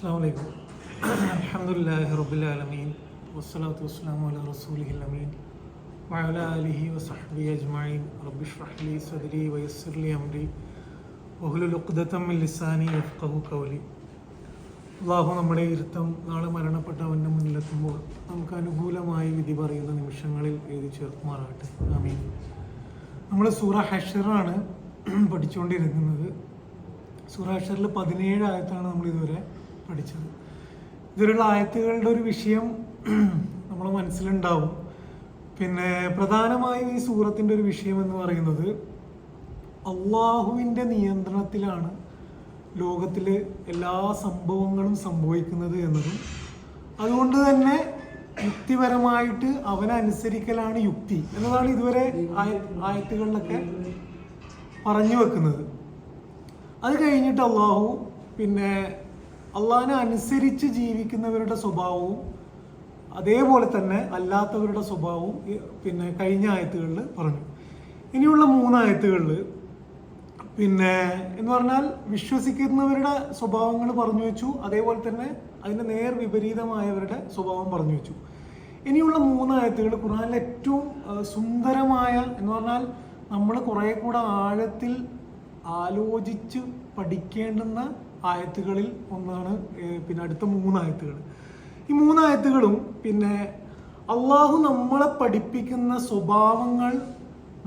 അസ്സലാമു അലൈക്കും. അൽഹംദുലില്ലാഹി റബ്ബിൽ ആലമീൻ വസ്സലാത്തു വസ്സലാമു അലാ റസൂലിഹിൽ അമീൻ വഅലാ ആലിഹി വസഹ്ബിഹി അജ്മഈൻ. റബ്ബി ഇശ്റഹ് ലി സദ്രി വയസ്സിർ ലി അംരി വഹ്ലുൽ ഉഖ്ദതം മിൻ ലിസാനി യഫ്ഖഹു ഖൗലി. അല്ലാഹു നമ്മുടെ ഇരുത്തം നാളെ മരണപ്പെട്ടവൻ്റെ മുന്നിലെത്തുമ്പോൾ നമുക്ക് അനുകൂലമായി വിധി പറയുന്ന നിമിഷങ്ങളിൽ എഴുതി ചേർക്കുമാറാകട്ടെ. ആമീൻ. നമ്മൾ സൂറ ഹശ്റാണ് പഠിച്ചുകൊണ്ടിരിക്കുന്നത്. സൂറ ഹശ്റിൽ 17 ആയത്താണ് നമ്മൾ ഇതുവരെ പഠിച്ചത്. ഇതിലുള്ള ആയത്തുകളുടെ ഒരു വിഷയം നമ്മുടെ മനസ്സിലുണ്ടാവും. പിന്നെ പ്രധാനമായും ഈ സൂറത്തിൻ്റെ ഒരു വിഷയം എന്ന് പറയുന്നത് അള്ളാഹുവിൻ്റെ നിയന്ത്രണത്തിലാണ് ലോകത്തിലെ എല്ലാ സംഭവങ്ങളും സംഭവിക്കുന്നത് എന്നതും അതുകൊണ്ട് തന്നെ യുക്തിപരമായിട്ട് അവനനുസരിക്കലാണ് യുക്തി എന്നതാണ് ഇതുവരെ ആയത്തുകളിലൊക്കെ പറഞ്ഞു വെക്കുന്നത്. അത് കഴിഞ്ഞിട്ട് അള്ളാഹു പിന്നെ അള്ളാഹിനെ അനുസരിച്ച് ജീവിക്കുന്നവരുടെ സ്വഭാവവും അതേപോലെ തന്നെ അല്ലാത്തവരുടെ സ്വഭാവവും പിന്നെ കഴിഞ്ഞ ആയത്തുകളിൽ പറഞ്ഞു. ഇനിയുള്ള 3 ആയത്തുകളിൽ പിന്നെ എന്ന് പറഞ്ഞാൽ വിശ്വസിക്കുന്നവരുടെ സ്വഭാവങ്ങൾ പറഞ്ഞു വെച്ചു, അതേപോലെ തന്നെ അതിൻ്റെ നേർ വിപരീതമായവരുടെ സ്വഭാവം പറഞ്ഞു വെച്ചു. ഇനിയുള്ള 3 ആയത്തുകൾ ഖുർആനിലെ ഏറ്റവും സുന്ദരമായ എന്ന് പറഞ്ഞാൽ നമ്മൾ കുറേ കൂടെ ആഴത്തിൽ ആലോചിച്ച് പഠിക്കേണ്ടുന്ന ആയത്തുകളിൽ ഒന്നാണ് പിന്നെ അടുത്ത 3 ആയത്തുകൾ. ഈ 3 ആയത്തുകളും പിന്നെ അള്ളാഹു നമ്മളെ പഠിപ്പിക്കുന്ന സ്വഭാവങ്ങൾ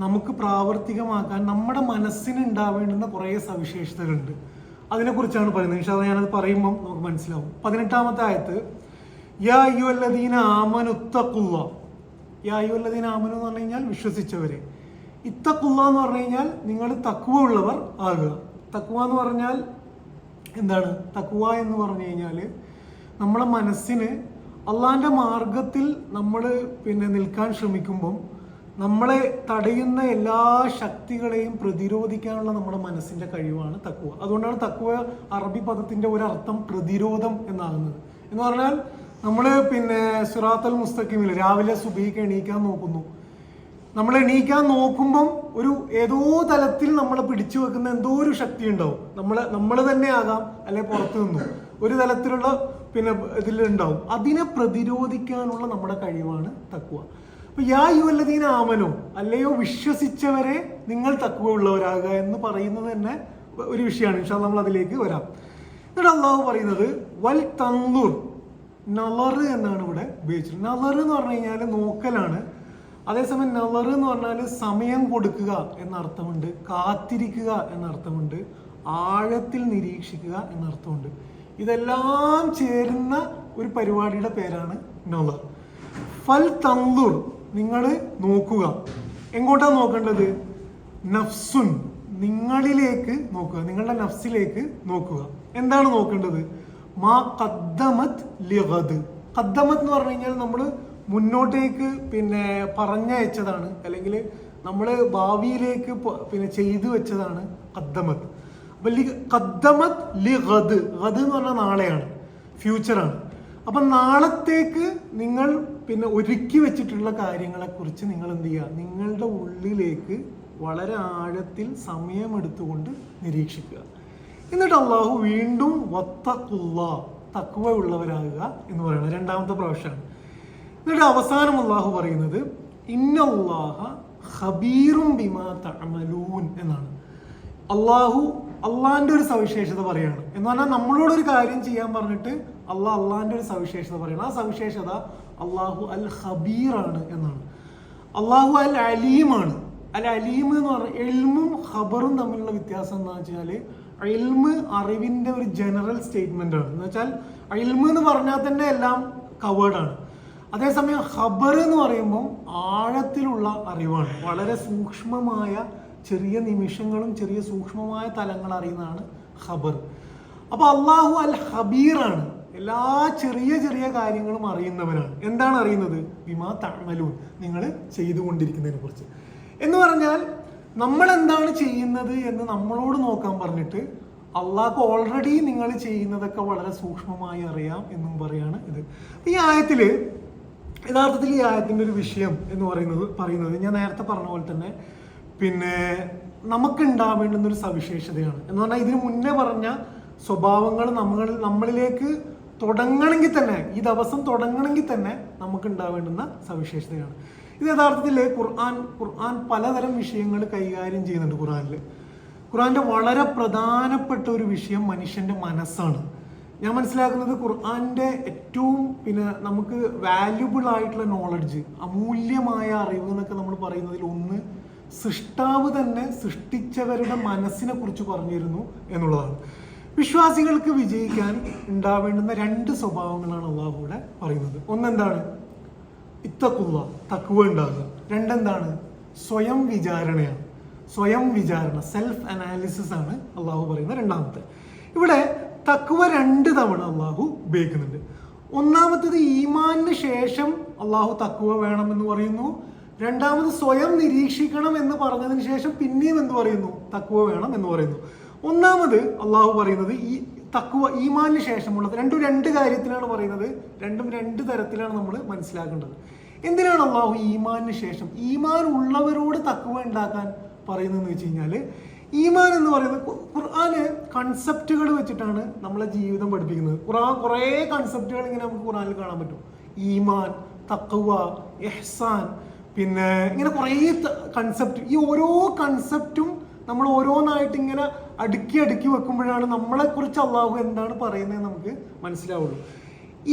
നമുക്ക് പ്രാവർത്തികമാക്കാൻ നമ്മുടെ മനസ്സിന് ഉണ്ടാവേണ്ടുന്ന കുറേ സവിശേഷതകളുണ്ട്. അതിനെക്കുറിച്ചാണ് പറയുന്നത്. ഇൻഷാ അല്ലാഹ് ഞാനത് പറയുമ്പം നമുക്ക് മനസ്സിലാവും. 18-ാമത്തെ ആയത്ത് യാ അയ്യുഹല്ലദീന ആമനു ഇത്തഖുല്ലാഹ്. യാ അയ്യുഹല്ലദീന ആമനു എന്ന് പറഞ്ഞു കഴിഞ്ഞാൽ വിശ്വസിച്ചവരെ, ഇത്തഖുല്ലാഹ് എന്ന് പറഞ്ഞു കഴിഞ്ഞാൽ നിങ്ങൾ തഖ്വ ഉള്ളവർ ആകുക. തഖ്വ എന്ന് പറഞ്ഞാൽ എന്താണ്? തഖ്വ എന്ന് പറഞ്ഞു കഴിഞ്ഞാൽ നമ്മളെ മനസ്സിന് അള്ളാഹിൻ്റെ മാർഗത്തിൽ നമ്മൾ പിന്നെ നിൽക്കാൻ ശ്രമിക്കുമ്പം നമ്മളെ തടയുന്ന എല്ലാ ശക്തികളെയും പ്രതിരോധിക്കാനുള്ള നമ്മുടെ മനസ്സിൻ്റെ കഴിവാണ് തഖ്വ. അതുകൊണ്ടാണ് തഖ്വ അറബി പദത്തിൻ്റെ ഒരർത്ഥം പ്രതിരോധം എന്നാകുന്നത്. എന്ന് പറഞ്ഞാൽ നമ്മൾ പിന്നെ സിറാത്തൽ മുസ്തഖീമിൽ രാവിലെ സുബഹിക്ക് എണീക്കാൻ നോക്കുന്നു. നമ്മൾ എണീക്കാൻ നോക്കുമ്പം ഒരു ഏതോ തലത്തിൽ നമ്മളെ പിടിച്ചു വെക്കുന്ന എന്തോ ഒരു ശക്തി ഉണ്ടാവും. നമ്മൾ തന്നെ ആകാം, അല്ലെ പുറത്തു നിന്നും ഒരു തലത്തിലുള്ള പിന്നെ ഇതിലുണ്ടാവും. അതിനെ പ്രതിരോധിക്കാനുള്ള നമ്മുടെ കഴിവാണ് തഖ്വ. അപ്പൊ യാ അയ്യുഹല്ലദീന ആമനു, അല്ലയോ വിശ്വസിച്ചവരെ നിങ്ങൾ തഖ്വ ഉള്ളവരാകുക എന്ന് പറയുന്നത് തന്നെ ഒരു വിഷയമാണ്. ഇൻഷാ അല്ലാഹ് നമ്മൾ അതിലേക്ക് വരാം. എന്നിട്ട് അള്ളാഹു പറയുന്നത് വൽ തൻദുർ, നളർ എന്നാണ് ഇവിടെ ഉപയോഗിച്ചത്. നളർ എന്ന് പറഞ്ഞു കഴിഞ്ഞാൽ നോക്കലാണ്. അതേസമയം നളർ എന്ന് പറഞ്ഞാൽ സമയം കൊടുക്കുക എന്നർത്ഥമുണ്ട്, കാത്തിരിക്കുക എന്നർത്ഥമുണ്ട്, ആഴത്തിൽ നിരീക്ഷിക്കുക എന്നർത്ഥമുണ്ട്. ഇതെല്ലാം ചേരുന്ന ഒരു പരിപാടിയുടെ പേരാണ് നളർ. ഫൽ തൻദുർ, നിങ്ങൾ നോക്കുക. എങ്ങോട്ടാണ് നോക്കേണ്ടത്? നഫ്സുൻ, നിങ്ങളിലേക്ക് നോക്കുക, നിങ്ങളുടെ നഫ്സിലേക്ക് നോക്കുക. എന്താണ് നോക്കേണ്ടത്? മാ ഖദ്ദമത് ലിഗദ്. ഖദ്ദമത് എന്ന് പറഞ്ഞു കഴിഞ്ഞാൽ നമ്മൾ മുന്നോട്ടേക്ക് പിന്നെ പറഞ്ഞയച്ചതാണ്, അല്ലെങ്കിൽ നമ്മൾ ഭാവിയിലേക്ക് പിന്നെ ചെയ്തു വെച്ചതാണ് ഖദ്ദമത്. അപ്പൊ ഖദ്ദമത് ലിഗദ്, ഗദ് എന്ന് പറഞ്ഞാൽ നാളെയാണ്, ഫ്യൂച്ചറാണ്. അപ്പൊ നാളത്തേക്ക് നിങ്ങൾ പിന്നെ ഒരുക്കി വെച്ചിട്ടുള്ള കാര്യങ്ങളെക്കുറിച്ച് നിങ്ങൾ എന്ത് ചെയ്യുക? നിങ്ങളുടെ ഉള്ളിലേക്ക് വളരെ ആഴത്തിൽ സമയമെടുത്തുകൊണ്ട് നിരീക്ഷിക്കുക. എന്നിട്ട് അള്ളാഹു വീണ്ടും വത്തഖുല്ലാഹ്, തഖ്വ ഉള്ളവരാകുക എന്ന് പറയുന്നത് 2ാമത്തെ പ്രാവശ്യമാണ്. എന്നിട്ട് അവസാനം അള്ളാഹു പറയുന്നത് ഇന്നല്ലാഹ ഖബീറും ബിമാ തഅമലൂൻ എന്നാണ്. അള്ളാഹിന്റെ ഒരു സവിശേഷത പറയാണ്. എന്ന് പറഞ്ഞാൽ നമ്മളോടൊരു കാര്യം ചെയ്യാൻ പറഞ്ഞിട്ട് അള്ളാഹിന്റെ ഒരു സവിശേഷത പറയണം. ആ സവിശേഷത അള്ളാഹു അൽ ഖബീറാണ് എന്നാണ്. അള്ളാഹു അൽ അലീമാണ്. അൽ അലീം എന്ന് പറഞ്ഞാൽ എൽമും ഖബറും തമ്മിലുള്ള വ്യത്യാസം എന്താ വെച്ചാൽ എൽമ് അറിവിന്റെ ഒരു ജനറൽ സ്റ്റേറ്റ്മെന്റ് ആണ്. എന്ന് വെച്ചാൽ എൽമ് എന്ന് പറഞ്ഞാൽ തന്നെ എല്ലാം കവേർഡാണ്. അതേസമയം ഖബർ എന്ന് പറയുമ്പോൾ ആഴത്തിലുള്ള അറിവാണ്, വളരെ സൂക്ഷ്മമായ ചെറിയ നിമിഷങ്ങളും ചെറിയ സൂക്ഷ്മമായ തലങ്ങൾ അറിയുന്നതാണ് ഖബർ. അപ്പൊ അള്ളാഹു അൽ ഖബീറാണ്, എല്ലാ ചെറിയ ചെറിയ കാര്യങ്ങളും അറിയുന്നവനാണ്. എന്താണ് അറിയുന്നത്? ബിമാ തഅമലൂൻ, നിങ്ങൾ ചെയ്തുകൊണ്ടിരിക്കുന്നതിനെ കുറിച്ച്. എന്ന് പറഞ്ഞാൽ നമ്മൾ എന്താണ് ചെയ്യുന്നത് എന്ന് നമ്മളോട് നോക്കാൻ പറഞ്ഞിട്ട് അള്ളാഹ്ക്ക് ഓൾറെഡി നിങ്ങൾ ചെയ്യുന്നതൊക്കെ വളരെ സൂക്ഷ്മമായി അറിയാം എന്നും പറയാണ് ഇത്. ഈ ആയത്തില് യഥാർത്ഥത്തിൽ ഈ ആയത്തിന്റെ ഒരു വിഷയം എന്ന് പറയുന്നത് ഞാൻ നേരത്തെ പറഞ്ഞ പോലെ തന്നെ പിന്നെ നമുക്ക് ഉണ്ടാവേണ്ടുന്ന ഒരു സവിശേഷതയാണ്. എന്ന് പറഞ്ഞാൽ ഇതിന് മുന്നേ പറഞ്ഞ സ്വഭാവങ്ങൾ നമ്മളിലേക്ക് തുടങ്ങണമെങ്കിൽ തന്നെ, ഈ ദിവസം തുടങ്ങണമെങ്കിൽ തന്നെ നമുക്ക് ഉണ്ടാവേണ്ടുന്ന സവിശേഷതയാണ്. ഇത് യഥാർത്ഥത്തിൽ ഖുർആൻ പലതരം വിഷയങ്ങൾ കൈകാര്യം ചെയ്യുന്നുണ്ട്. ഖുർആന്റെ വളരെ പ്രധാനപ്പെട്ട ഒരു വിഷയം മനുഷ്യന്റെ മനസ്സാണ്. ഞാൻ മനസ്സിലാക്കുന്നത് ഖുർആന്റെ ഏറ്റവും നമുക്ക് വാല്യുബിൾ ആയിട്ടുള്ള നോളജ്, അമൂല്യമായ അറിവ് എന്നൊക്കെ നമ്മൾ പറയുന്നതിൽ ഒന്ന് സൃഷ്ടാവ് തന്നെ സൃഷ്ടിച്ചവരുടെ മനസ്സിനെ കുറിച്ച് പറഞ്ഞിരുന്നു എന്നുള്ളതാണ്. വിശ്വാസികൾക്ക് വിജയിക്കാൻ ഉണ്ടാവേണ്ടുന്ന 2 സ്വഭാവങ്ങളാണ് അള്ളാഹു ഇവിടെ പറയുന്നത്. ഒന്നെന്താണ്? ഇത്തഖുള്ള, തഖ്വ ഉണ്ടാകുക. 2 എന്താണ്? സ്വയം വിചാരണയാണ്. സ്വയം വിചാരണ, സെൽഫ് അനാലിസിസ് ആണ് അള്ളാഹു പറയുന്ന രണ്ടാമത്തെ. ഇവിടെ തഖ്വ 2 തവണ അള്ളാഹു ഉപയോഗിക്കുന്നുണ്ട്. ഒന്നാമത്തത് ഈമാനിന് ശേഷം അള്ളാഹു തഖ്വ വേണം എന്ന് പറയുന്നു. രണ്ടാമത് സ്വയം നിരീക്ഷിക്കണം എന്ന് പറഞ്ഞതിന് ശേഷം പിന്നെയും എന്ത് പറയുന്നു? തഖ്വ വേണം എന്ന് പറയുന്നു. ഒന്നാമത് അള്ളാഹു പറയുന്നത് ഈ തഖ്വ ഈമാനിന് ശേഷമുള്ളത്. രണ്ടും 2 കാര്യത്തിലാണ് പറയുന്നത്. രണ്ടും 2 തരത്തിലാണ് നമ്മൾ മനസ്സിലാക്കേണ്ടത്. എന്തിനാണ് അള്ളാഹു ഈമാനിന് ശേഷം ഈമാൻ ഉള്ളവരോട് തഖ്വ ഉണ്ടാക്കാൻ പറയുന്നതെന്ന് വെച്ച് കഴിഞ്ഞാൽ, ഈമാൻ എന്ന് പറയുന്നത് ഖുർആന് കൺസെപ്റ്റുകൾ വെച്ചിട്ടാണ് നമ്മളെ ജീവിതം പഠിപ്പിക്കുന്നത്. കുറേ കൺസെപ്റ്റുകൾ ഇങ്ങനെ നമുക്ക് ഖുർആനിൽ കാണാൻ പറ്റും. ഈമാൻ, തഖ്വ, ഇഹ്സാൻ, പിന്നെ ഇങ്ങനെ കുറേ കൺസെപ്റ്റ്. ഈ ഓരോ കൺസെപ്റ്റും നമ്മൾ ഓരോന്നായിട്ട് ഇങ്ങനെ അടുക്കി വെക്കുമ്പോഴാണ് നമ്മളെക്കുറിച്ച് അള്ളാഹു എന്താണ് പറയുന്നത് നമുക്ക് മനസ്സിലാവുള്ളൂ.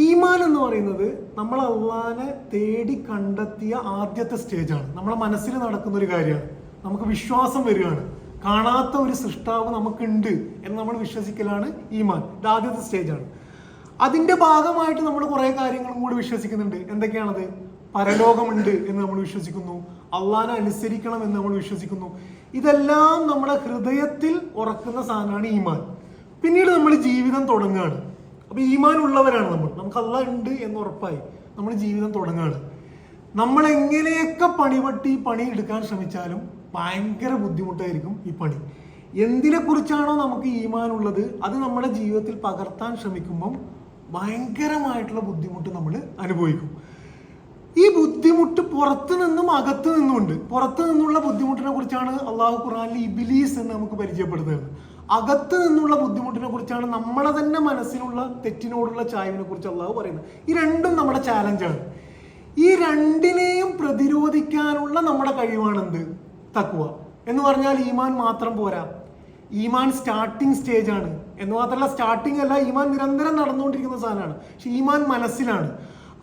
ഈമാൻ എന്ന് പറയുന്നത് നമ്മൾ അള്ളാഹിനെ തേടി കണ്ടെത്തിയ ആദ്യത്തെ സ്റ്റേജാണ്. നമ്മളെ മനസ്സിൽ നടക്കുന്ന ഒരു കാര്യമാണ്. നമുക്ക് വിശ്വാസം വരികയാണ്, കാണാത്ത ഒരു സൃഷ്ടാവ് നമുക്കുണ്ട് എന്ന് നമ്മൾ വിശ്വസിക്കലാണ് ഈമാൻ. ഇത് ആദ്യത്തെ സ്റ്റേജാണ്. അതിന്റെ ഭാഗമായിട്ട് നമ്മൾ കുറേ കാര്യങ്ങളും കൂടി വിശ്വസിക്കുന്നുണ്ട്. എന്തൊക്കെയാണത്? പരലോകമുണ്ട് എന്ന് നമ്മൾ വിശ്വസിക്കുന്നു, അള്ളാഹിനെ അനുസരിക്കണം എന്ന് നമ്മൾ വിശ്വസിക്കുന്നു. ഇതെല്ലാം നമ്മുടെ ഹൃദയത്തിൽ ഉറക്കുന്ന സാധനമാണ് ഈമാൻ. പിന്നീട് നമ്മൾ ജീവിതം തുടങ്ങുകയാണ്. അപ്പൊ ഈമാൻ ഉള്ളവരാണ് നമുക്ക് അള്ളാഹ് ഉണ്ട് എന്ന് ഉറപ്പായി നമ്മൾ ജീവിതം തുടങ്ങുകയാണ്. നമ്മൾ എങ്ങനെയൊക്കെ പണി എടുക്കാൻ ശ്രമിച്ചാലും ഭയങ്കര ബുദ്ധിമുട്ടായിരിക്കും ഈ പണി. എന്തിനെ കുറിച്ചാണോ നമുക്ക് ഈമാൻ ഉള്ളത് അത് നമ്മുടെ ജീവിതത്തിൽ പകർത്താൻ ശ്രമിക്കുമ്പം ഭയങ്കരമായിട്ടുള്ള ബുദ്ധിമുട്ട് നമ്മൾ അനുഭവിക്കും. ഈ ബുദ്ധിമുട്ട് പുറത്തു നിന്നും അകത്തു നിന്നും ഉണ്ട്. പുറത്തു നിന്നുള്ള ബുദ്ധിമുട്ടിനെ കുറിച്ചാണ് അള്ളാഹു ഖുർആനിൽ ഇബ്ലീസ് എന്ന് നമുക്ക് പരിചയപ്പെടുത്തുന്നത്. അകത്ത് നിന്നുള്ള ബുദ്ധിമുട്ടിനെ കുറിച്ചാണ് നമ്മളെ തന്നെ മനസ്സിലുള്ള തെറ്റിനോടുള്ള ചായ്വിനെ കുറിച്ച് അള്ളാഹു പറയുന്നത്. ഈ രണ്ടും നമ്മുടെ ചാലഞ്ചാണ്. ഈ രണ്ടിനെയും പ്രതിരോധിക്കാനുള്ള നമ്മുടെ കഴിവാണെന്ത്? തഖ്വ എന്ന് പറഞ്ഞാൽ ഈമാൻ മാത്രം പോരാ. ഈമാൻ സ്റ്റാർട്ടിങ് സ്റ്റേജ് ആണ് എന്ന് മാത്രമല്ല, സ്റ്റാർട്ടിങ് അല്ല, ഈമാൻ നിരന്തരം നടന്നുകൊണ്ടിരിക്കുന്ന സാധനമാണ്. പക്ഷെ ഈമാൻ മനസ്സിലാണ്.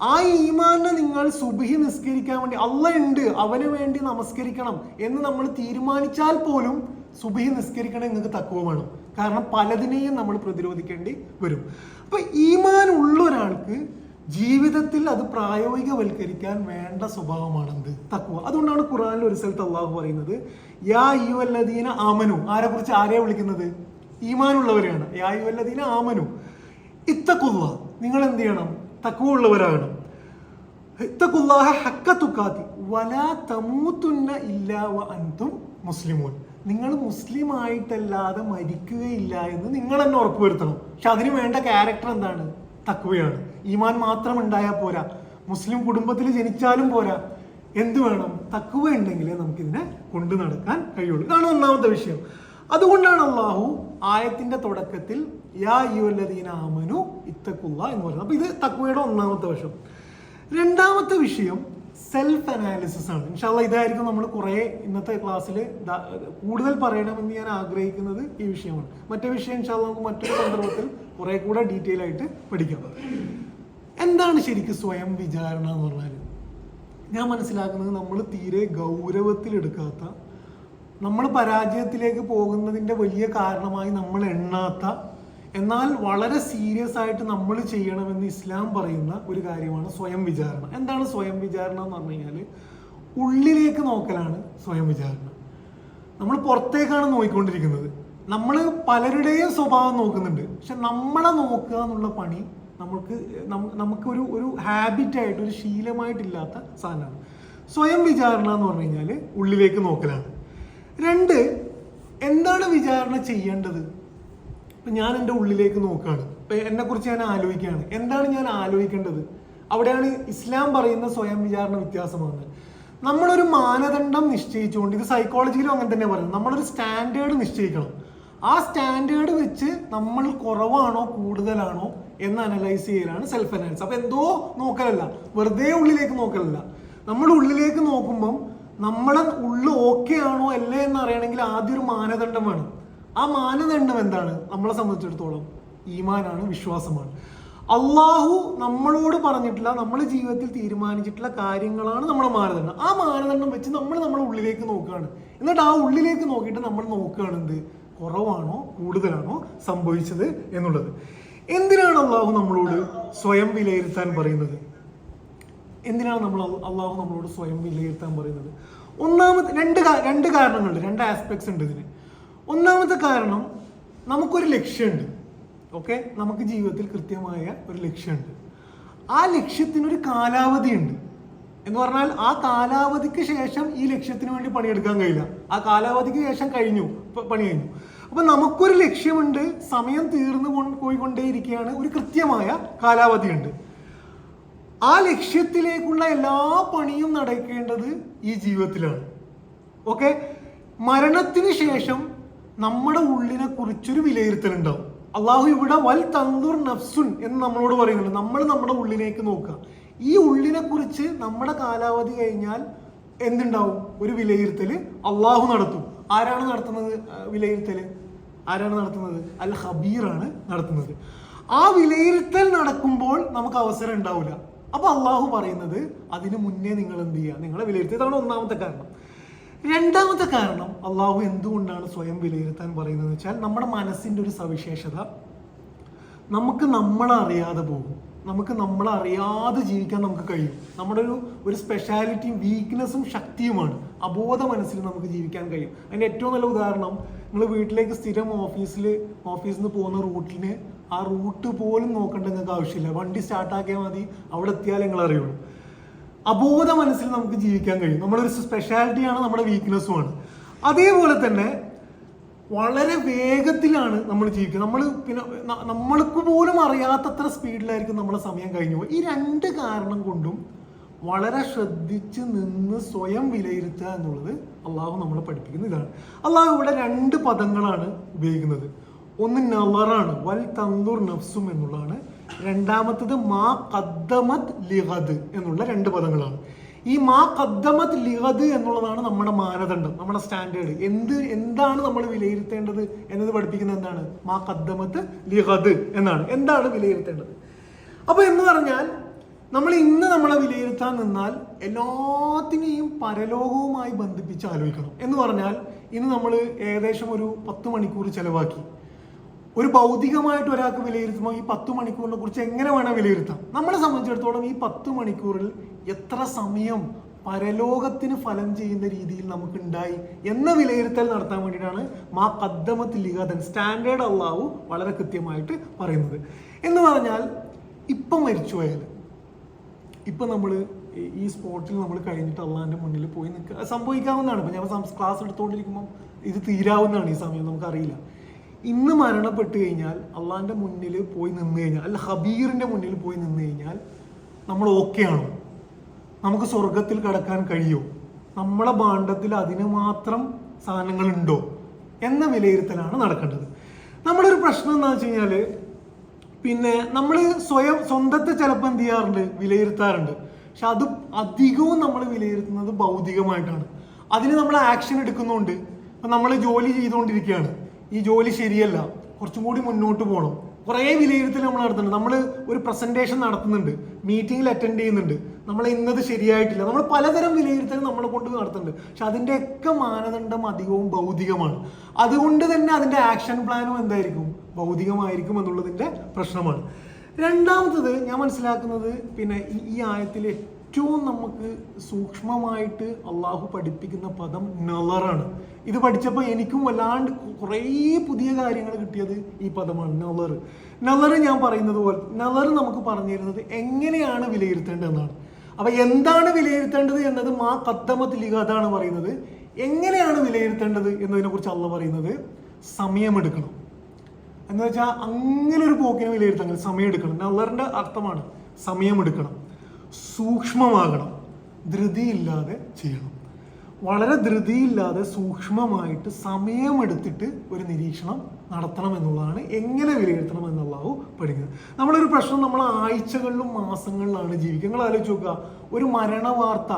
ആ ഈമാനെ നിങ്ങൾ സുബ്ഹി നിസ്കരിക്കാൻ വേണ്ടി അള്ളാഹ് ഉണ്ട്, അവന് വേണ്ടി നമസ്കരിക്കണം എന്ന് നമ്മൾ തീരുമാനിച്ചാൽ പോലും സുബ്ഹി നിസ്കരിക്കണം നിങ്ങൾക്ക് തഖ്വ വേണം. കാരണം പലതിനെയും നമ്മൾ പ്രതിരോധിക്കേണ്ടി വരും. അപ്പൊ ഈമാൻ ഉള്ള ഒരാൾക്ക് ജീവിതത്തിൽ അത് പ്രായോഗികവൽക്കരിക്കാൻ വേണ്ട സ്വഭാവമാണെന്ത്? തഖ്വ. അതുകൊണ്ടാണ് ഖുർആനിൽ ഒരു സ്ഥലത്ത് അള്ളാഹു പറയുന്നത് യാ അയ്യുഹല്ലദീന ആമനു. ആരെയാ വിളിക്കുന്നത്? ഈമാനുള്ളവരെയാണ്. യാ അയ്യുഹല്ലദീന ആമനു ഇത്തഖുള്ള. നിങ്ങൾ എന്ത് ചെയ്യണം? തഖ്വ ഉള്ളവരാകണം. ഇത്തഖുല്ലാഹ ഹഖ്ക തുഖാതി വലാ തമൂതുന്ന ഇല്ലാ വഅൻതും മുസ്ലിമൂൻ. നിങ്ങൾ മുസ്ലിം ആയിട്ടല്ലാതെ മരിക്കുകയില്ല എന്ന് നിങ്ങൾ തന്നെ ഉറപ്പുവരുത്തണം. പക്ഷെ അതിന് വേണ്ട ക്യാരക്ടർ എന്താണ്? തഖ്വയാണ്. ഈമാൻ മാത്രം ഉണ്ടായാൽ പോരാ, മുസ്ലിം കുടുംബത്തിൽ ജനിച്ചാലും പോരാ. എന്ത് വേണം? തഖ്വ ഉണ്ടെങ്കിലേ നമുക്കിതിനെ കൊണ്ടു നടക്കാൻ കഴിയുള്ളൂ. ഇതാണ് ഒന്നാമത്തെ വിഷയം. അതുകൊണ്ടാണ് അള്ളാഹു ആയത്തിന്റെ തുടക്കത്തിൽ യാ അയ്യുഹല്ലദീന ആമനു ഇത്തഖുള്ള എന്ന് പറയുന്നത്. അപ്പൊ ഇത് തഖ്വയുടെ ഒന്നാമത്തെ വശം. രണ്ടാമത്തെ വിഷയം സെൽഫ് അനാലിസിസ് ആണ്. ഇൻഷാ അല്ലാഹ് ഇതായിരിക്കും നമ്മൾ കുറേ ഇന്നത്തെ ക്ലാസ്സിൽ കൂടുതൽ പറയണമെന്ന് ഞാൻ ആഗ്രഹിക്കുന്നത് ഈ വിഷയമാണ്. മറ്റേ വിഷയം ഇൻഷാ അല്ലാഹ് നമുക്ക് മറ്റൊരു സന്ദർഭത്തിൽ കുറെ കൂടെ ഡീറ്റെയിൽ ആയിട്ട് പഠിക്കാം. എന്താണ് ശരിക്കും സ്വയം വിചാരണ എന്ന് പറഞ്ഞാൽ? ഞാൻ മനസ്സിലാക്കുന്നത് നമ്മൾ തീരെ ഗൗരവത്തിലെടുക്കാത്ത, നമ്മൾ പരാജയത്തിലേക്ക് പോകുന്നതിൻ്റെ വലിയ കാരണമായി നമ്മൾ എണ്ണാത്ത, എന്നാൽ വളരെ സീരിയസ് ആയിട്ട് നമ്മൾ ചെയ്യണമെന്ന് ഇസ്ലാം പറയുന്ന ഒരു കാര്യമാണ് സ്വയം വിചാരണ. എന്താണ് സ്വയം വിചാരണ എന്ന് പറഞ്ഞു കഴിഞ്ഞാൽ, ഉള്ളിലേക്ക് നോക്കലാണ് സ്വയം വിചാരണ. നമ്മൾ പുറത്തേക്കാണ് നോക്കിക്കൊണ്ടിരിക്കുന്നത്. നമ്മൾ പലരുടെയും സ്വഭാവം നോക്കുന്നുണ്ട്, പക്ഷെ നമ്മളെ നോക്കുക എന്നുള്ള പണി നമുക്കൊരു ഒരു ഹാബിറ്റായിട്ട്, ഒരു ശീലമായിട്ടില്ലാത്ത സാധനമാണ്. സ്വയം വിചാരണ എന്ന് പറഞ്ഞു കഴിഞ്ഞാൽ ഉള്ളിലേക്ക് നോക്കലാണ്. 2, എന്താണ് വിചാരണ ചെയ്യേണ്ടത്? ഇപ്പം ഞാൻ എൻ്റെ ഉള്ളിലേക്ക് നോക്കുകയാണ്, ഇപ്പം എന്നെക്കുറിച്ച് ഞാൻ ആലോചിക്കുകയാണ്. എന്താണ് ഞാൻ ആലോചിക്കേണ്ടത്? അവിടെയാണ് ഇസ്ലാം പറയുന്ന സ്വയം വിചാരണ വ്യത്യാസമാണ്. നമ്മളൊരു മാനദണ്ഡം നിശ്ചയിച്ചുകൊണ്ട്, ഇത് സൈക്കോളജിയിലും അങ്ങനെ തന്നെ പറയുന്നത്, നമ്മളൊരു സ്റ്റാൻഡേർഡ് നിശ്ചയിക്കണം. ആ സ്റ്റാൻഡേർഡ് വെച്ച് നമ്മൾ കുറവാണോ കൂടുതലാണോ എന്ന് അനലൈസ് ചെയ്യലാണ് സെൽഫ് അനാലിസിസ്. അപ്പൊ എന്തോ നോക്കലല്ല, വെറുതെ ഉള്ളിലേക്ക് നോക്കലല്ല. നമ്മൾ ഉള്ളിലേക്ക് നോക്കുമ്പം നമ്മളെ ഉള്ളു ഓക്കെ ആണോ അല്ലേ എന്ന് അറിയണമെങ്കിൽ ആദ്യം ഒരു മാനദണ്ഡം വേണം. ആ മാനദണ്ഡം എന്താണ്? നമ്മളെ സംബന്ധിച്ചിടത്തോളം ഈമാനാണ്, വിശ്വാസമാണ്. അള്ളാഹു നമ്മളോട് പറഞ്ഞിട്ടില്ല, നമ്മൾ ജീവിതത്തിൽ തീരുമാനിച്ചിട്ടുള്ള കാര്യങ്ങളാണ് നമ്മുടെ മാനദണ്ഡം. ആ മാനദണ്ഡം വെച്ച് നമ്മൾ നമ്മുടെ ഉള്ളിലേക്ക് നോക്കുകയാണ്. എന്നിട്ട് ആ ഉള്ളിലേക്ക് നോക്കിയിട്ട് നമ്മൾ നോക്കുകയാണ് എന്ത് കുറവാണോ കൂടുതലാണോ സംഭവിച്ചത് എന്നുള്ളത്. എന്തിനാണ് അള്ളാഹു നമ്മളോട് സ്വയം വിലയിരുത്താൻ പറയുന്നത്? എന്തിനാണ് അള്ളാഹു നമ്മളോട് സ്വയം വിലയിരുത്താൻ പറയുന്നത്? ഒന്നാമത്തെ രണ്ട് കാരണങ്ങളുണ്ട്, രണ്ട് ആസ്പെക്ട്സ് ഉണ്ട് ഇതിന്. ഒന്നാമത്തെ കാരണം, നമുക്കൊരു ലക്ഷ്യമുണ്ട്. ഓക്കെ, നമുക്ക് ജീവിതത്തിൽ കൃത്യമായ ഒരു ലക്ഷ്യമുണ്ട്. ആ ലക്ഷ്യത്തിനൊരു കാലാവധിയുണ്ട്. എന്ന് പറഞ്ഞാൽ ആ കാലാവധിക്ക് ശേഷം ഈ ലക്ഷ്യത്തിന് വേണ്ടി പണിയെടുക്കാൻ കഴിയില്ല. ആ കാലാവധിക്ക് ശേഷം പണി കഴിഞ്ഞു. അപ്പൊ നമുക്കൊരു ലക്ഷ്യമുണ്ട്, സമയം തീർന്നു പോയിക്കൊണ്ടേയിരിക്കുകയാണ്, ഒരു കൃത്യമായ കാലാവധിയുണ്ട്. ആ ലക്ഷ്യത്തിലേക്കുള്ള എല്ലാ പണിയും നടക്കേണ്ടത് ഈ ജീവിതത്തിലാണ്. ഓക്കെ, മരണത്തിന് ശേഷം നമ്മുടെ ഉള്ളിനെ കുറിച്ചൊരു വിലയിരുത്തലുണ്ടാവും. അള്ളാഹു ഇവിടെ വൽ തന്ദുർ നഫ്സുൻ എന്ന് നമ്മളോട് പറയുന്നുണ്ട്. നമ്മൾ നമ്മുടെ ഉള്ളിലേക്ക് നോക്കുക. ഈ ഉള്ളിനെ കുറിച്ച് നമ്മുടെ കാലാവധി കഴിഞ്ഞാൽ എന്തുണ്ടാവും? ഒരു വിലയിരുത്തൽ അള്ളാഹു നടത്തും. ആരാണ് നടത്തുന്നത് വിലയിരുത്തൽ? ആരാണ് നടത്തുന്നത്? അൽ ഖബീറാണ് നടത്തുന്നത്. ആ വിലയിരുത്തൽ നടക്കുമ്പോൾ നമുക്ക് അവസരം ഉണ്ടാവില്ല. അപ്പൊ അള്ളാഹു പറയുന്നത് അതിന് മുന്നേ നിങ്ങൾ എന്ത് ചെയ്യുക? നിങ്ങളെ വിലയിരുത്തുക. ഇതാണ് ഒന്നാമത്തെ കാരണം. രണ്ടാമത്തെ കാരണം, അള്ളാഹു എന്തുകൊണ്ടാണ് സ്വയം വിലയിരുത്താൻ പറയുന്നത് വെച്ചാൽ, നമ്മുടെ മനസ്സിന്റെ ഒരു സവിശേഷത, നമുക്ക് നമ്മളെ അറിയാതെ പോകും. നമുക്ക് നമ്മളെ അറിയാതെ ജീവിക്കാൻ നമുക്ക് കഴിയും. നമ്മുടെ ഒരു സ്പെഷ്യാലിറ്റിയും വീക്ക്നെസ്സും ശക്തിയുമാണ്. അബോധ മനസ്സിൽ നമുക്ക് ജീവിക്കാൻ കഴിയും. അതിന്റെ ഏറ്റവും നല്ല ഉദാഹരണം, നിങ്ങൾ വീട്ടിലേക്ക് സ്ഥിരം ഓഫീസിൽ നിന്ന് പോകുന്ന റൂട്ടിന് ആ റൂട്ട് പോലും നോക്കേണ്ട നിങ്ങൾക്ക് ആവശ്യമില്ല. വണ്ടി സ്റ്റാർട്ടാക്കിയാൽ മതി, അവിടെ എത്തിയാൽ നിങ്ങൾ അറിയുള്ളൂ. അബോധ മനസ്സിൽ നമുക്ക് ജീവിക്കാൻ കഴിയും. നമ്മളൊരു സ്പെഷ്യാലിറ്റിയാണ്, നമ്മുടെ വീക്ക്നെസ്സുമാണ്. അതേപോലെ തന്നെ വളരെ വേഗത്തിലാണ് നമ്മൾ ജീവിക്കുന്നത്. പിന്നെ നമ്മൾക്ക് പോലും അറിയാത്തത്ര സ്പീഡിലായിരിക്കും നമ്മുടെ സമയം കഴിഞ്ഞു പോകും. ഈ രണ്ട് കാരണം കൊണ്ടും വളരെ ശ്രദ്ധിച്ച് നിന്ന് സ്വയം വിലയിരുത്തുക എന്നുള്ളത് അള്ളാഹു നമ്മളെ പഠിപ്പിക്കുന്ന ഇതാണ്. അള്ളാഹു ഇവിടെ രണ്ട് പദങ്ങളാണ് ഉപയോഗിക്കുന്നത്. ഒന്ന് നളറാണ്, വൽ തന്ദുർ നഫ്സും എന്നുള്ളതാണ്. രണ്ടാമത്തത് മാ ഖദ്ദമത് ലിഗദ് എന്നുള്ള രണ്ട് പദങ്ങളാണ്. ഈ മാ ഖദ്ദമത് ലിഗദ് എന്നുള്ളതാണ് നമ്മുടെ മാനദണ്ഡം, നമ്മുടെ സ്റ്റാൻഡേർഡ്. എന്താണ് നമ്മൾ വിലയിരുത്തേണ്ടത് എന്നത് പഠിപ്പിക്കുന്നത് എന്താണ്? മാ ഖദ്ദമത് ലിഗദ് എന്നാണ്. എന്താണ് വിലയിരുത്തേണ്ടത്? അപ്പൊ എന്ന് പറഞ്ഞാൽ നമ്മൾ ഇന്ന് നമ്മളെ വിലയിരുത്താൻ നിന്നാൽ എല്ലാത്തിനെയും പരലോകവുമായി ബന്ധിപ്പിച്ച് ആലോചിക്കണം. എന്ന് പറഞ്ഞാൽ ഇന്ന് നമ്മൾ ഏകദേശം ഒരു 10 മണിക്കൂർ ചെലവാക്കി. ഒരു ഭൗതികമായിട്ട് ഒരാൾക്ക് വിലയിരുത്തുമ്പോൾ ഈ 10 മണിക്കൂറിനെ കുറിച്ച് എങ്ങനെ വേണം വിലയിരുത്താം? നമ്മളെ സംബന്ധിച്ചിടത്തോളം ഈ 10 മണിക്കൂറിൽ എത്ര സമയം പരലോകത്തിന് ഫലം ചെയ്യുന്ന രീതിയിൽ നമുക്ക് ഉണ്ടായി എന്ന വിലയിരുത്തൽ നടത്താൻ വേണ്ടിയിട്ടാണ് മാ ഖദ്ദമത് ലിഗദൻ സ്റ്റാൻഡേർഡ് അള്ളാഹു വളരെ കൃത്യമായിട്ട് പറയുന്നത്. എന്ന് പറഞ്ഞാൽ ഇപ്പം മരിച്ചുപോയാൽ, ഇപ്പം നമ്മൾ ഈ സ്പോട്ടിൽ നമ്മൾ കഴിഞ്ഞിട്ട് അള്ളാഹിൻ്റെ മുന്നിൽ പോയി നിൽക്കുക സംഭവിക്കാവുന്നതാണ്. ഇപ്പം ഞാൻ ക്ലാസ് എടുത്തുകൊണ്ടിരിക്കുമ്പോൾ ഇത് തീരാവുന്നതാണ്. ഈ സമയം നമുക്കറിയില്ല. ഇന്ന് മരണപ്പെട്ട് കഴിഞ്ഞാൽ അള്ളാഹിൻ്റെ മുന്നിൽ പോയി നിന്ന് കഴിഞ്ഞാൽ, അല്ല ഖബീറിൻ്റെ മുന്നിൽ പോയി നിന്ന് കഴിഞ്ഞാൽ നമ്മൾ ഓക്കെ ആണോ? നമുക്ക് സ്വർഗത്തിൽ കടക്കാൻ കഴിയുമോ? നമ്മളെ ഭാണ്ഡത്തിൽ അതിന് മാത്രം സാധനങ്ങളുണ്ടോ എന്ന വിലയിരുത്തലാണ് നടക്കേണ്ടത്. നമ്മുടെ ഒരു പ്രശ്നം എന്താണെന്ന് വെച്ച് കഴിഞ്ഞാൽ, പിന്നെ നമ്മൾ സ്വന്തത്തെ ചിലപ്പോൾ എന്ത് ചെയ്യാറുണ്ട്? വിലയിരുത്താറുണ്ട്. പക്ഷെ അത് അധികവും നമ്മൾ വിലയിരുത്തുന്നത് ഭൗതികമായിട്ടാണ്. അതിന് നമ്മൾ ആക്ഷൻ എടുക്കുന്നുണ്ട്. ഇപ്പം നമ്മൾ ജോലി ചെയ്തുകൊണ്ടിരിക്കുകയാണ്, ഈ ജോലി ശരിയല്ല, കുറച്ചും കൂടി മുന്നോട്ട് പോകണം. കുറേ വിലയിരുത്തൽ നമ്മൾ നടത്തുന്നുണ്ട്. നമ്മൾ ഒരു പ്രസന്റേഷൻ നടത്തുന്നുണ്ട്, മീറ്റിംഗിൽ അറ്റൻഡ് ചെയ്യുന്നുണ്ട്, നമ്മൾ ഇന്നത് ശരിയായിട്ടില്ല. നമ്മൾ പലതരം വിലയിരുത്തൽ നമ്മളെ കൊണ്ട് നടത്തുന്നുണ്ട്. പക്ഷെ അതിൻ്റെയൊക്കെ മാനദണ്ഡം അധികവും ഭൗതികമാണ്. അതുകൊണ്ട് തന്നെ അതിൻ്റെ ആക്ഷൻ പ്ലാനും എന്തായിരിക്കും? ഭൗതികമായിരിക്കും എന്നുള്ളതിൻ്റെ പ്രശ്നമാണ്. രണ്ടാമത്തത് ഞാൻ മനസ്സിലാക്കുന്നത്, പിന്നെ ഈ ആയത്തിൽ ഏറ്റവും നമുക്ക് സൂക്ഷ്മമായിട്ട് അള്ളാഹു പഠിപ്പിക്കുന്ന പദം നളറാണ്. ഇത് പഠിച്ചപ്പോൾ എനിക്കും വല്ലാണ്ട് കുറേ പുതിയ കാര്യങ്ങൾ കിട്ടിയത് ഈ പദമാണ് നളർ. നളർ ഞാൻ പറയുന്നത് പോലെ നളർ നമുക്ക് പറഞ്ഞു തരുന്നത് എങ്ങനെയാണ് വിലയിരുത്തേണ്ടതെന്നാണ്. അപ്പൊ എന്താണ് വിലയിരുത്തേണ്ടത് എന്നത് മാ ഖദ്ദമത് ലിഗദാണ് പറയുന്നത്. എങ്ങനെയാണ് വിലയിരുത്തേണ്ടത് എന്നതിനെ കുറിച്ച് അള്ളാഹു പറയുന്നത് സമയമെടുക്കണം എന്ന് വെച്ചാൽ അങ്ങനെ ഒരു പോക്കിനെ വിലയിരുത്താൻ സമയമെടുക്കണം. നളറിന്റെ അർത്ഥമാണ് സമയമെടുക്കണം, സൂക്ഷ്മമാകണം, ധൃതിയില്ലാതെ ചെയ്യണം. വളരെ ധൃതിയില്ലാതെ സൂക്ഷ്മമായിട്ട് സമയമെടുത്തിട്ട് ഒരു നിരീക്ഷണം നടത്തണം എന്നുള്ളതാണ്. എങ്ങനെ വിലയിരുത്തണം എന്നുള്ളതാവും പഠിക്കുന്നത്. നമ്മളൊരു പ്രശ്നം നമ്മൾ ആഴ്ചകളിലും മാസങ്ങളിലാണ് ജീവിക്കുക. നിങ്ങൾ ആലോചിച്ച് നോക്കുക, ഒരു മരണ വാർത്ത,